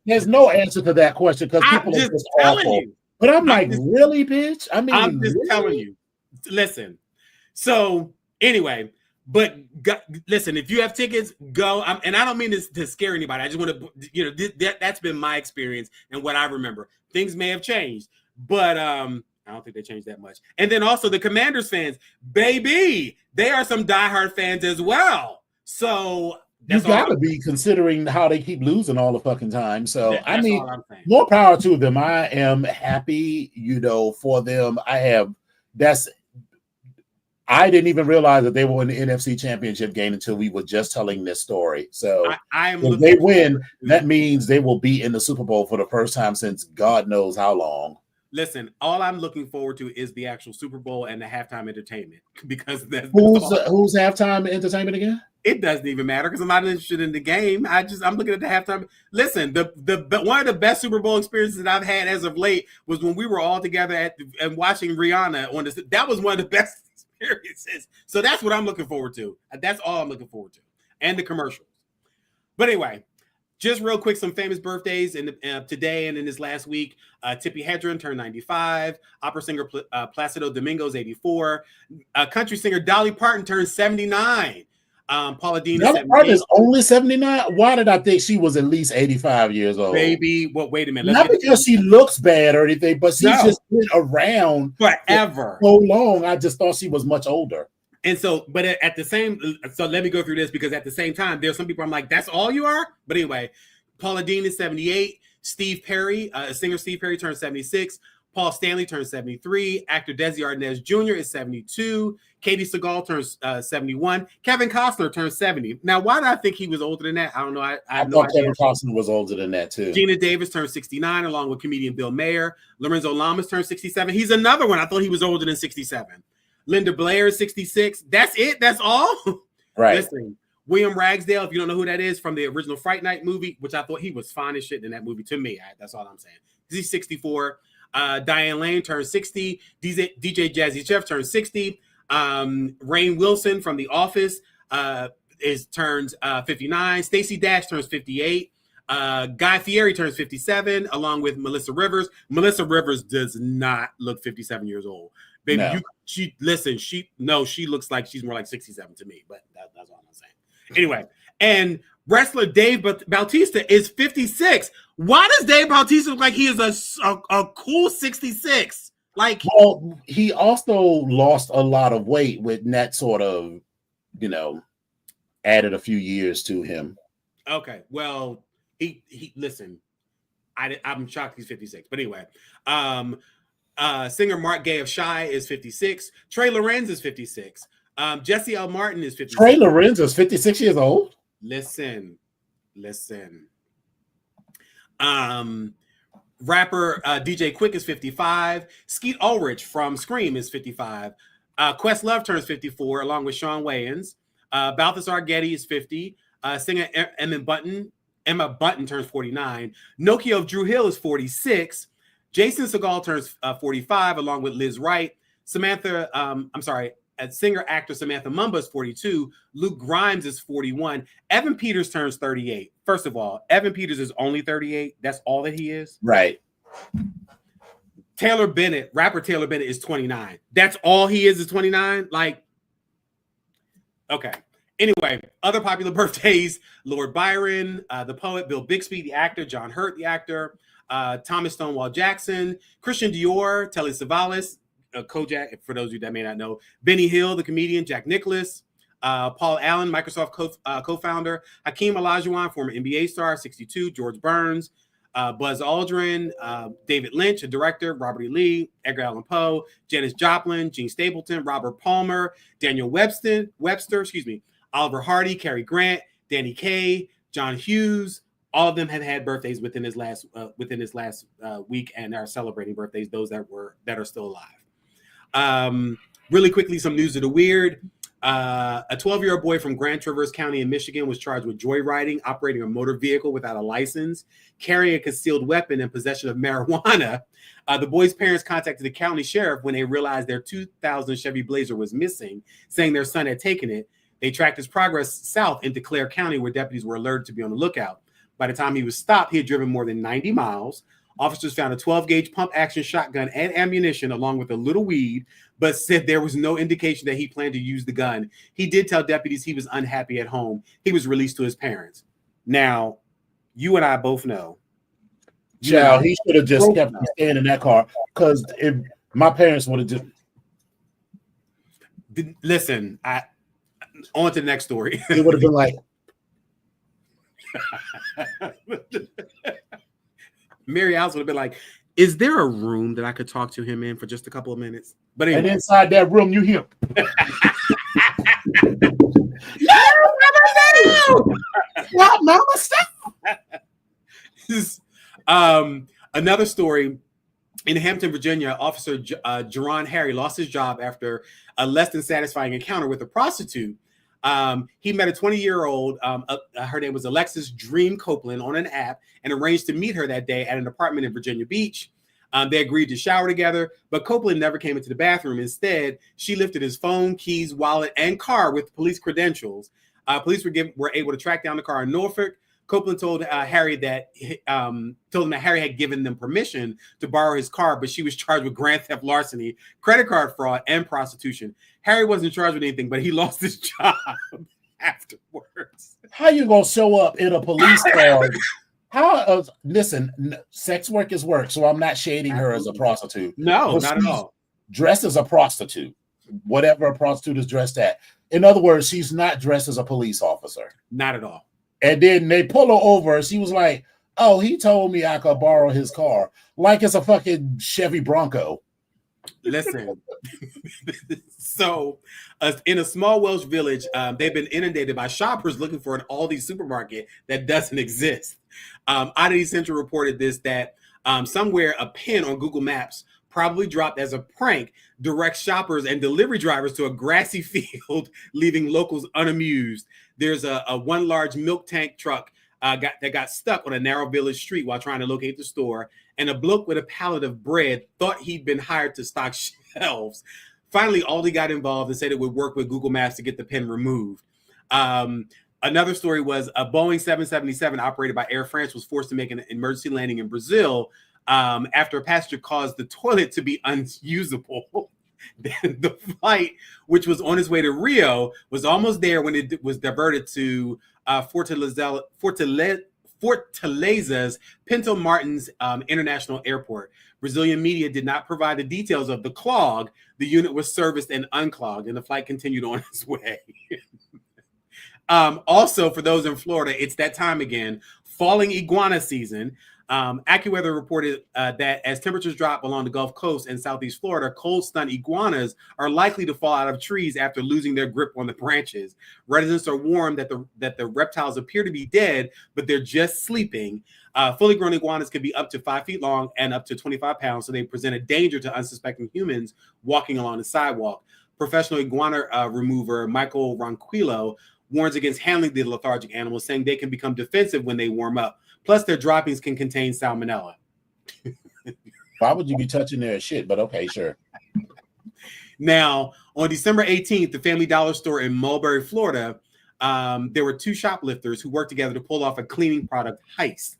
there's no answer to that question because people are just awful. But I'm really, bitch? I mean, I'm just telling you. Listen. So anyway, but listen, if you have tickets, go. And I don't mean this to scare anybody. I just want to, that's been my experience and what I remember. Things may have changed, but I don't think they changed that much. And then also the Commanders fans, baby, they are some diehard fans as well. So you got to be considering how they keep losing all the fucking time. So I mean, more power to them. I am happy, for them. I didn't even realize that they were in the NFC Championship game until we were just telling this story. So if they win, that means they will be in the Super Bowl for the first time since God knows how long. Listen, all I'm looking forward to is the actual Super Bowl and the halftime entertainment, because who's halftime entertainment again? It doesn't even matter because I'm not interested in the game. I'm looking at the halftime. Listen, the one of the best Super Bowl experiences that I've had as of late was when we were all together and watching Rihanna on this. That was one of the best experiences. So that's what I'm looking forward to. That's all I'm looking forward to, and the commercials. But anyway, just real quick, some famous birthdays today and in this last week. Tippi Hedren turned 95. Opera singer Placido Domingo's 84. Country singer Dolly Parton turned 79. Paula Dean Dolly Parton is only 79. Why did I think she was at least 85 years old? Baby, well, wait a minute. Not because she looks bad or anything, but she's just been around forever, so long. I just thought she was much older. And so, but at the same, so let me go through this because at the same time, there's some people I'm like, that's all you are? But anyway, Paula Dean is 78. Steve Perry, singer Steve Perry turns 76. Paul Stanley turns 73. Actor Desi Arnaz Jr. is 72. Katie Seagal turns 71. Kevin Costner turns 70. Now, why did I think he was older than that? I don't know. I thought Kevin Costner was older than that too. Gina Davis turns 69, along with comedian Bill Maher. Lorenzo Lamas turns 67. He's another one. I thought he was older than 67. Linda Blair is 66. That's it. That's all. Right. Listen, William Ragsdale, if you don't know who that is, from the original Fright Night movie, which I thought he was fine as shit in that movie to me. That's all I'm saying. He's 64. Diane Lane turns 60. DJ Jazzy Jeff turns 60. Rainn Wilson from The Office turns 59. Stacey Dash turns 58. Guy Fieri turns 57, along with Melissa Rivers. Melissa Rivers does not look 57 years old. Baby, no. She looks like she's more like 67 to me, but that's all I'm saying. Anyway, and wrestler Dave Bautista is 56. Why does Dave Bautista look like he is a cool 66? Like, well, he also lost a lot of weight with that sort of, added a few years to him. Okay, well, he listen, I'm shocked he's 56, but anyway, singer Mark Gaye of Shy is 56. Trey Lorenz is 56. Jesse L. Martin is 56. Trey Lorenz is 56 years old? Listen. Rapper DJ Quick is 55. Skeet Ulrich from Scream is 55. Questlove turns 54, along with Sean Wayans. Balthazar Getty is 50. Singer Emma Bunton turns 49. Nokia of Drew Hill is 46. Jason Segel turns 45, along with Liz Wright. Singer actor Samantha Mumba is 42. Luke Grimes is 41. Evan Peters turns 38. First of all, Evan Peters is only 38. That's all that he is. Right. Rapper Taylor Bennett is 29. That's all he is 29. Like, okay. Anyway, other popular birthdays: Lord Byron, the poet; Bill Bixby, the actor; John Hurt, the actor; Thomas Stonewall Jackson; Christian Dior; Telly Savalas, Kojak, for those of you that may not know; Benny Hill, the comedian; Jack Nicklaus; Paul Allen, Microsoft co-founder; Hakeem Olajuwon, former NBA star, 62; George Burns; Buzz Aldrin; David Lynch, a director; Robert E. Lee; Edgar Allan Poe; Janis Joplin; Gene Stapleton; Robert Palmer; Daniel Webster, Oliver Hardy; Cary Grant; Danny Kaye; John Hughes. All of them have had birthdays within this last week and are celebrating birthdays. Those that are still alive. Really quickly, some news of the weird. A 12-year-old boy from Grand Traverse County in Michigan was charged with joyriding, operating a motor vehicle without a license, carrying a concealed weapon, and possession of marijuana. The boy's parents contacted the county sheriff when they realized their 2000 Chevy Blazer was missing, saying their son had taken it. They tracked his progress south into Clare County, where deputies were alerted to be on the lookout. By the time he was stopped, he had driven more than 90 miles. Officers found a 12-gauge pump-action shotgun and ammunition along with a little weed, but said there was no indication that he planned to use the gun. He did tell deputies he was unhappy at home. He was released to his parents. Now, you and I both know. Child, he should have just kept staying in that car, because if my parents would have just... Listen, on to the next story. It would have been like... Mary Alice would have been like, is there a room that I could talk to him in for just a couple of minutes? But anyway. And inside that room, you hear... Stop, mama, stop! Another story. In Hampton, Virginia, Officer Jerron Harry lost his job after a less than satisfying encounter with a prostitute. He met a 20-year-old, her name was Alexis Dream Copeland, on an app and arranged to meet her that day at an apartment in Virginia Beach. They agreed to shower together, but Copeland never came into the bathroom. Instead, she lifted his phone, keys, wallet, and car with police credentials. Police were able to track down the car in Norfolk. Copeland told Harry that Harry had given them permission to borrow his car, but she was charged with grand theft, larceny, credit card fraud, and prostitution. Harry wasn't charged with anything, but he lost his job afterwards. How you gonna show up in a police car? Listen, sex work is work, so I'm not shading her as a prostitute. No, not at all. Dressed as a prostitute, whatever a prostitute is dressed at. In other words, she's not dressed as a police officer. Not at all. And then they pull her over, and she was like, oh, he told me I could borrow his car. Like it's a fucking Chevy Bronco. Listen. So in a small Welsh village, they've been inundated by shoppers looking for an Aldi supermarket that doesn't exist. Oddity Central reported that somewhere a pin on Google Maps, probably dropped as a prank, directs shoppers and delivery drivers to a grassy field, leaving locals unamused. There's a one large milk tank truck that got stuck on a narrow village street while trying to locate the store, and a bloke with a pallet of bread thought he'd been hired to stock shelves. Finally, Aldi got involved and said it would work with Google Maps to get the pin removed. Another story was a Boeing 777 operated by Air France was forced to make an emergency landing in Brazil after a passenger caused the toilet to be unusable. The flight, which was on its way to Rio, was almost there when it was diverted to Fortaleza's Pinto Martins International Airport. Brazilian media did not provide the details of the clog. The unit was serviced and unclogged, and the flight continued on its way. Also, for those in Florida, it's that time again, falling iguana season. AccuWeather reported that as temperatures drop along the Gulf Coast and Southeast Florida, cold-stunned iguanas are likely to fall out of trees after losing their grip on the branches. Residents are warned that the reptiles appear to be dead, but they're just sleeping. Fully grown iguanas can be up to 5 feet long and up to 25 pounds, so they present a danger to unsuspecting humans walking along the sidewalk. Professional iguana remover Michael Ronquillo warns against handling the lethargic animals, saying they can become defensive when they warm up. Plus, their droppings can contain salmonella. Why would you be touching their shit? But okay, sure. Now, on December 18th, the Family Dollar store in Mulberry, Florida, there were two shoplifters who worked together to pull off a cleaning product heist.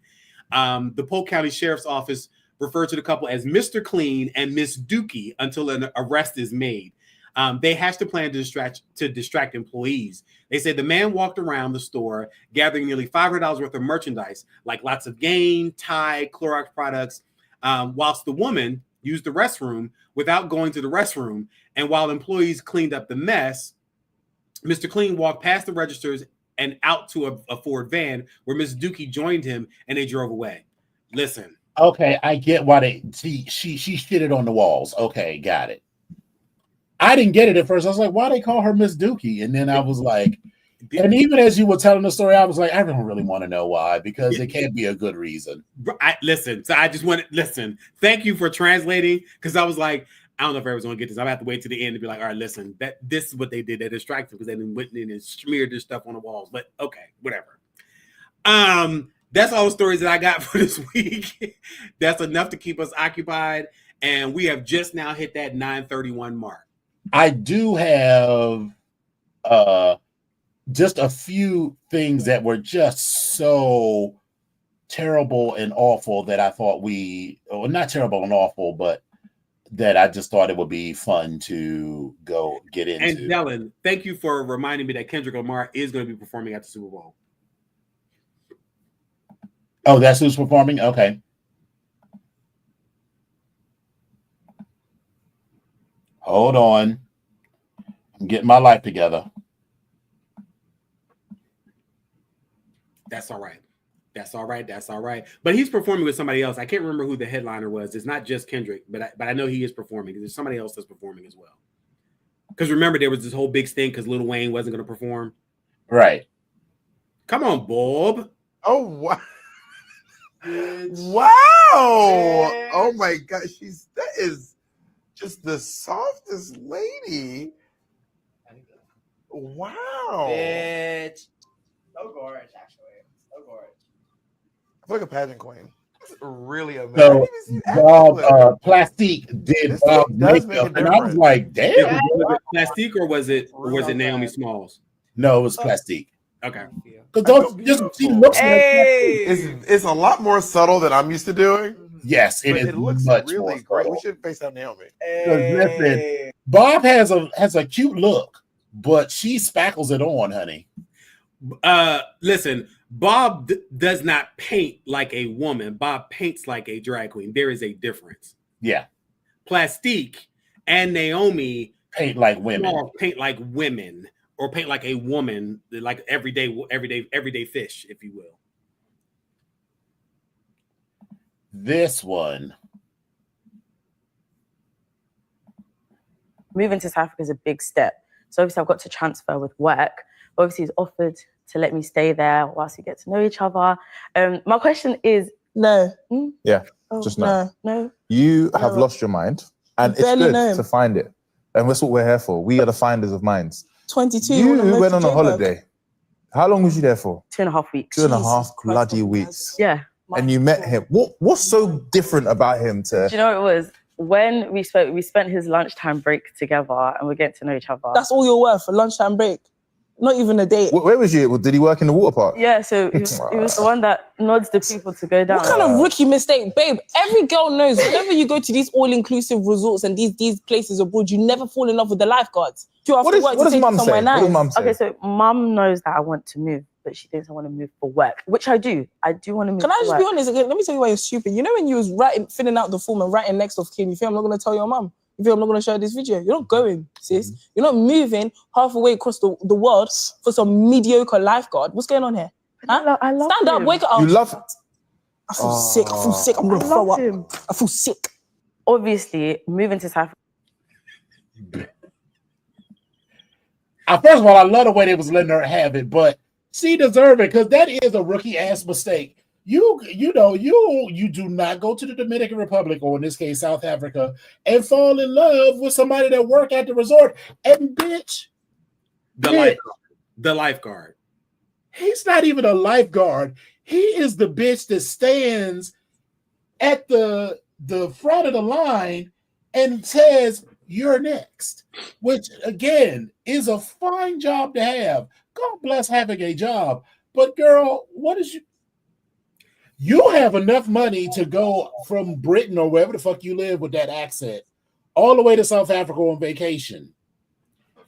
The Polk County Sheriff's Office referred to the couple as Mr. Clean and Miss Dookie until an arrest is made. They hatched a plan to distract employees. They said the man walked around the store gathering nearly $500 worth of merchandise, like lots of Gain, Tide, Clorox products, whilst the woman used the restroom without going to the restroom. And while employees cleaned up the mess, Mr. Clean walked past the registers and out to a Ford van where Ms. Dookie joined him and they drove away. Listen. Okay, I get why she shitted on the walls. Okay, got it. I didn't get it at first. I was like, why they call her Miss Dookie? And then I was like, and even as you were telling the story, I was like, I don't really want to know why, because it can't be a good reason. Listen, so I just want to listen. Thank you for translating, because I was like, I don't know if everyone's going to get this. I'm going to have to wait to the end to be like, all right, listen, this is what they did. They distracted because they went in and smeared this stuff on the walls. But okay, whatever. That's all the stories that I got for this week. That's enough to keep us occupied. And we have just now hit that 9:31 mark. I do have just a few things that were just so terrible and awful that I thought not terrible and awful, but that I just thought it would be fun to go get into. And Dylan, thank you for reminding me that Kendrick Lamar is going to be performing at the Super Bowl. Oh, that's who's performing? Okay. Hold on. I'm getting my life together. That's all right. That's all right. That's all right. But he's performing with somebody else. I can't remember who the headliner was. It's not just Kendrick, but I know he is performing. There's somebody else that's performing as well. Because remember, there was this whole big thing because Lil Wayne wasn't going to perform. Right. Come on, Bob. Oh, wow. Wow. Oh, my God. That is just the softest lady. Wow. Bitch. So gorgeous, actually. So gorgeous. I feel like a pageant queen. That's really amazing. So Bob Plastique did Bob's makeup, and I was like, damn. Was it Plastique or was it Naomi Smalls? No, it was Plastique. Okay. Because she looks like it's a lot more subtle than I'm used to doing. Yes, it looks much really more great. subtle. We should face out Naomi. Listen, Bob has a cute look, but she spackles it on, honey. Listen, Bob does not paint like a woman. Bob paints like a drag queen. There is a difference. Yeah. Plastique and Naomi paint like women. Paint like women, or paint like a woman, like everyday fish, if you will. This one. Moving to South Africa is a big step. So obviously I've got to transfer with work. Obviously he's offered to let me stay there whilst we get to know each other. My question is, no. Yeah, just no. No. You have lost your mind, and it's good to find it. And that's what we're here for. We are the finders of minds. 22. You went on a holiday. How long was you there for? 2.5 weeks. 2.5 bloody weeks. Yeah. And you met him. What's so different about him? Do you know what it was? When we spoke, we spent his lunchtime break together and we're getting to know each other. That's all you're worth, a lunchtime break. Not even a date. Where was you? Did he work in the water park? Yeah, so he was the one that nods the people to go down. What kind of rookie mistake? Babe, every girl knows whenever you go to these all-inclusive resorts and these places abroad, you never fall in love with the lifeguards. What does mum say? Nice. What does mum say? Okay, so mum knows that I want to move, but she thinks I want to move for work, which I do. I do want to move. Can I just be honest again? Let me tell you why you're stupid. You know when you was filling out the form and writing next of kin, you feel I'm not going to tell your mum? You feel I'm not going to show this video? You're not going, sis. You're not moving halfway across the world for some mediocre lifeguard. What's going on here? Huh? I love Stand up, wake up. You love it? I feel sick. I feel sick. I'm going to throw up. I feel sick. Obviously, moving to South Africa. First of all, I love the way they was letting her have it, but she deserved it because that is a rookie ass mistake. You do not go to the Dominican Republic, or in this case, South Africa, and fall in love with somebody that work at the resort. And bitch, the lifeguard. He's not even a lifeguard. He is the bitch that stands at the front of the line and says, "You're next," which again is a fine job to have. God bless having a job. But girl, what is you have enough money to go from Britain or wherever the fuck you live with that accent all the way to South Africa on vacation.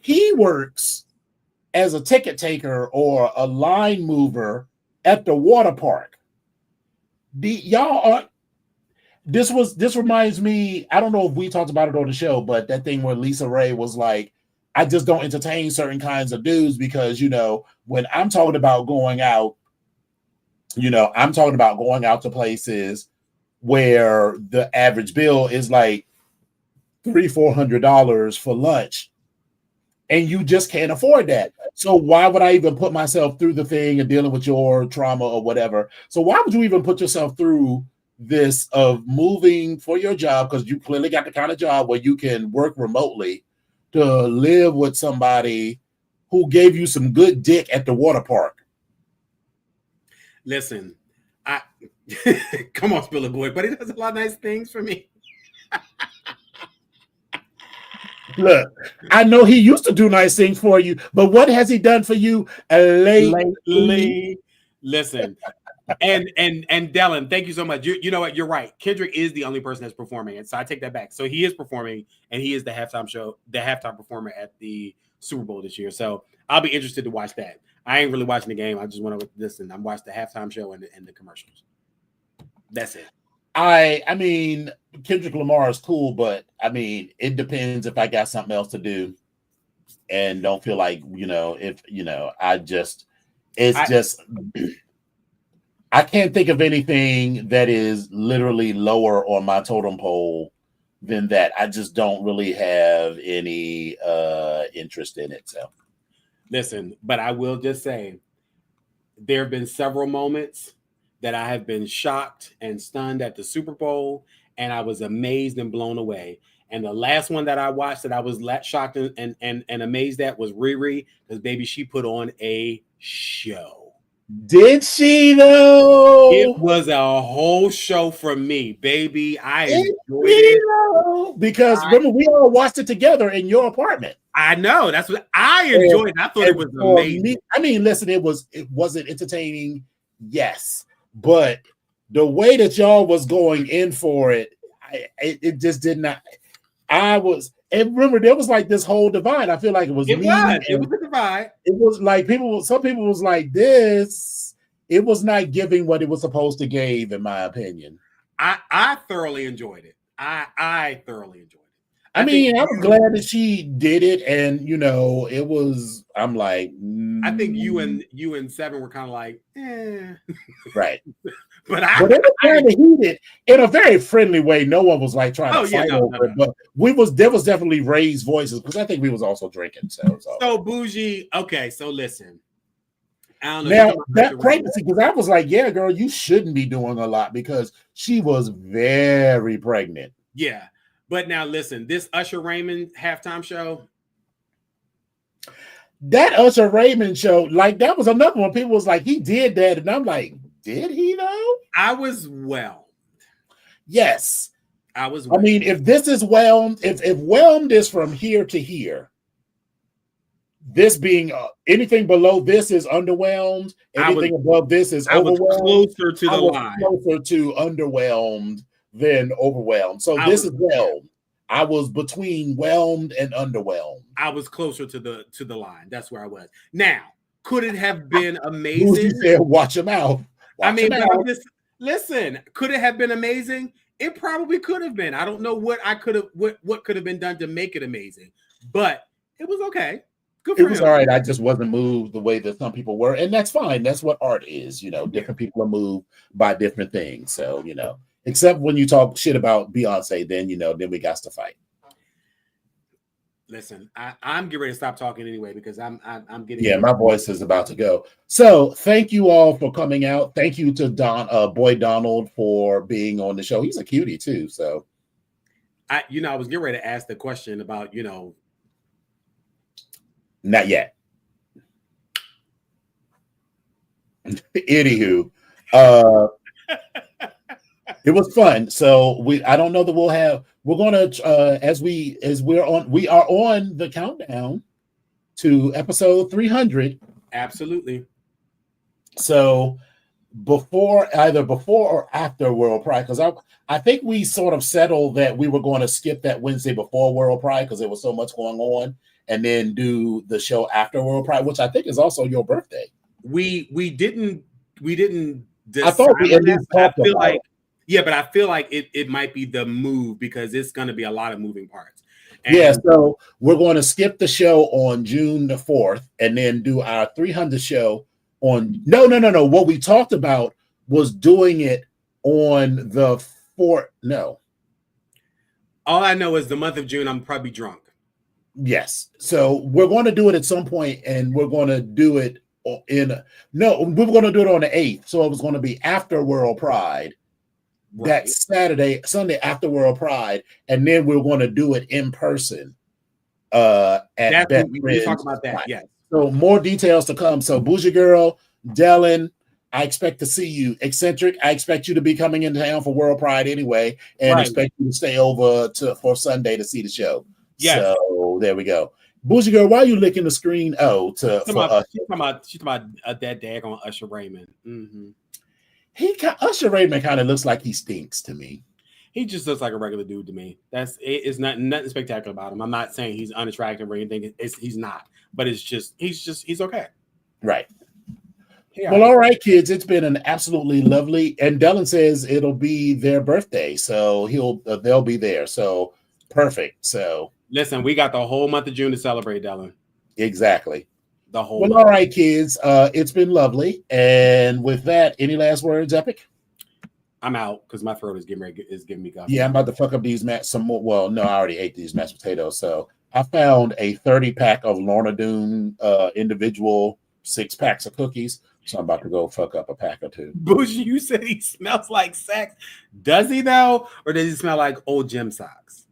He works as a ticket taker or a line mover at the water park. This reminds me, I don't know if we talked about it on the show, but that thing where Lisa Ray was like, I just don't entertain certain kinds of dudes because, when I'm talking about going out, I'm talking about going out to places where the average bill is like $300-400 for lunch, and you just can't afford that. So why would I even put myself through the thing and dealing with your trauma or whatever? So why would you even put yourself through this of moving for your job, because you clearly got the kind of job where you can work remotely, to live with somebody who gave you some good dick at the water park? Listen, come on, Spiller Boy, but he does a lot of nice things for me. Look, I know he used to do nice things for you, but what has he done for you lately? Listen, and Dylan, thank you so much. You know what? You're right. Kendrick is the only person that's performing it, so I take that back. So he is performing, and he is the halftime performer at the Super Bowl this year. So I'll be interested to watch that. I ain't really watching the game. I just want to listen. I'm watching the halftime show and the commercials. That's it. I mean, Kendrick Lamar is cool, but I mean, it depends if I got something else to do and don't feel like, I can't think of anything that is literally lower on my totem pole than that. I just don't really have any interest in it. So listen, but I will just say there have been several moments that I have been shocked and stunned at the Super Bowl, and I was amazed and blown away. And the last one that I watched that I was shocked and amazed at was Riri, because baby, she put on a show. Did she though? It was a whole show for me, baby. I enjoyed it. Because remember, we all watched it together in your apartment. I know. That's what I enjoyed. I thought it was amazing. I mean, listen, it wasn't entertaining, yes. But the way that y'all was going in for it, it just did not. And remember, there was like this whole divide. I feel like it was it was a divide. It was like some people was like this. It was not giving what it was supposed to give, in my opinion. I thoroughly enjoyed it. I thoroughly enjoyed it. I mean, I'm glad that she did it, and it was. I'm like, I think you and Seven were kind of like, right. But they were kind of heated in a very friendly way. No one was like trying to fight over it, but there was definitely raised voices because I think we was also drinking. So bougie. Okay, so listen. I don't know. Now that pregnancy, because I was like, yeah, girl, you shouldn't be doing a lot because she was very pregnant. Yeah. But now listen, this Usher Raymond halftime show. That Usher Raymond show, like that was another one. People was like, he did that. And I'm like, did he though? I was whelmed. Yes. I was whelmed. I mean, if this is whelmed, if whelmed is from here to here, this being anything below this is underwhelmed. Anything above this is overwhelmed. I was closer to the line. Closer to underwhelmed than overwhelmed. So this is whelmed. I was between whelmed and underwhelmed. I was closer to the line. That's where I was. Now, could it have been amazing? You said, watch him out. Listen, could it have been amazing? It probably could have been. I don't know what could have been done to make it amazing, but it was okay. Good for him. It was all right. I just wasn't moved the way that some people were, and that's fine. That's what art is. Different people are moved by different things. So except when you talk shit about Beyonce, then then we got to fight. Listen, I'm getting ready to stop talking anyway because I'm getting. Yeah, my voice is about to go. So thank you all for coming out. Thank you to Boy Donald for being on the show. He's a cutie too. So I was getting ready to ask the question about Not yet. Anywho, it was fun. So I don't know that we're gonna we are on the countdown to episode 300. Absolutely. So either before or after World Pride, because I think we sort of settled that we were going to skip that Wednesday before World Pride because there was so much going on. and then do the show after World Pride, which I think is also your birthday. We didn't I thought we at least talked about like but I feel like it might be the move because it's going to be a lot of moving parts. And so we're going to skip the show on June the 4th and then do our 300 show on no. What we talked about was doing it on the 4th. No. All I know is the month of June, I'm probably drunk. Yes. So we're going to do it at some point, and we're going to do it we were going to do it on the 8th. So it was going to be after World Pride. Right. That Sunday after World Pride, and then we're going to do it in person. We talk about that. Yes. So more details to come. So Bougie Girl, Dylan, I expect to see you. Eccentric, I expect you to be coming into town for World Pride anyway, and expect you to stay over for Sunday to see the show. Yes. So there we go. Bougie Girl, why are you licking the screen? She's talking about that daggone Usher Raymond. Mm-hmm. Usher Raymond kind of looks like he stinks to me. He just looks like a regular dude to me. It's nothing spectacular about him. I'm not saying he's unattractive or anything. He's not, but he's okay. Right. Well, all right, kids. It's been an absolutely lovely. And Dylan says it'll be their birthday, so they'll be there. So perfect. So listen, we got the whole month of June to celebrate, Dylan. Exactly. All right, kids. It's been lovely. And with that, any last words, Epic? I'm out because my throat is giving me guff. Yeah, I'm about to fuck up these some more. Well, no, I already ate these mashed potatoes. So I found a 30-pack of Lorna Doone individual 6-packs of cookies. So I'm about to go fuck up a pack or two. Bougie, you said he smells like sex. Does he though? Or does he smell like old gym socks?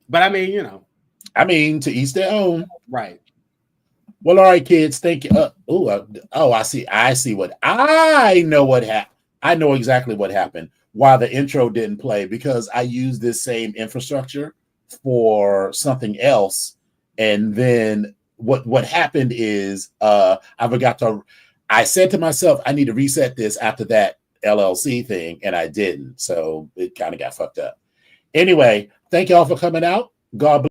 But I mean, to each their own. Right. Well, all right, kids. Thank you. I see. I know exactly what happened. Why the intro didn't play, because I used this same infrastructure for something else. And then what happened is I said to myself, I need to reset this after that LLC thing. And I didn't. So it kind of got fucked up. Anyway, thank y'all for coming out. God bless.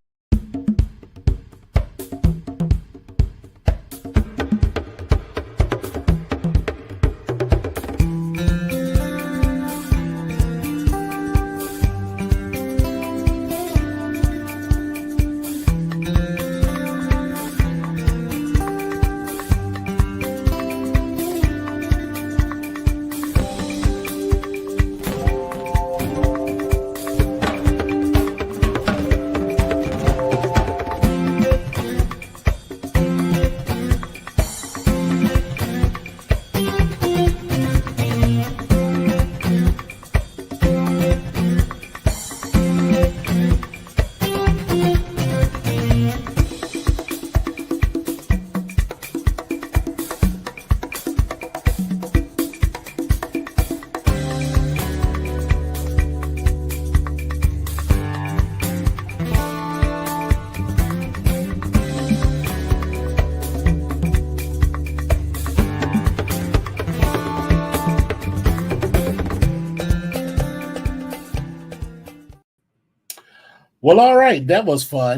Well, all right. That was fun.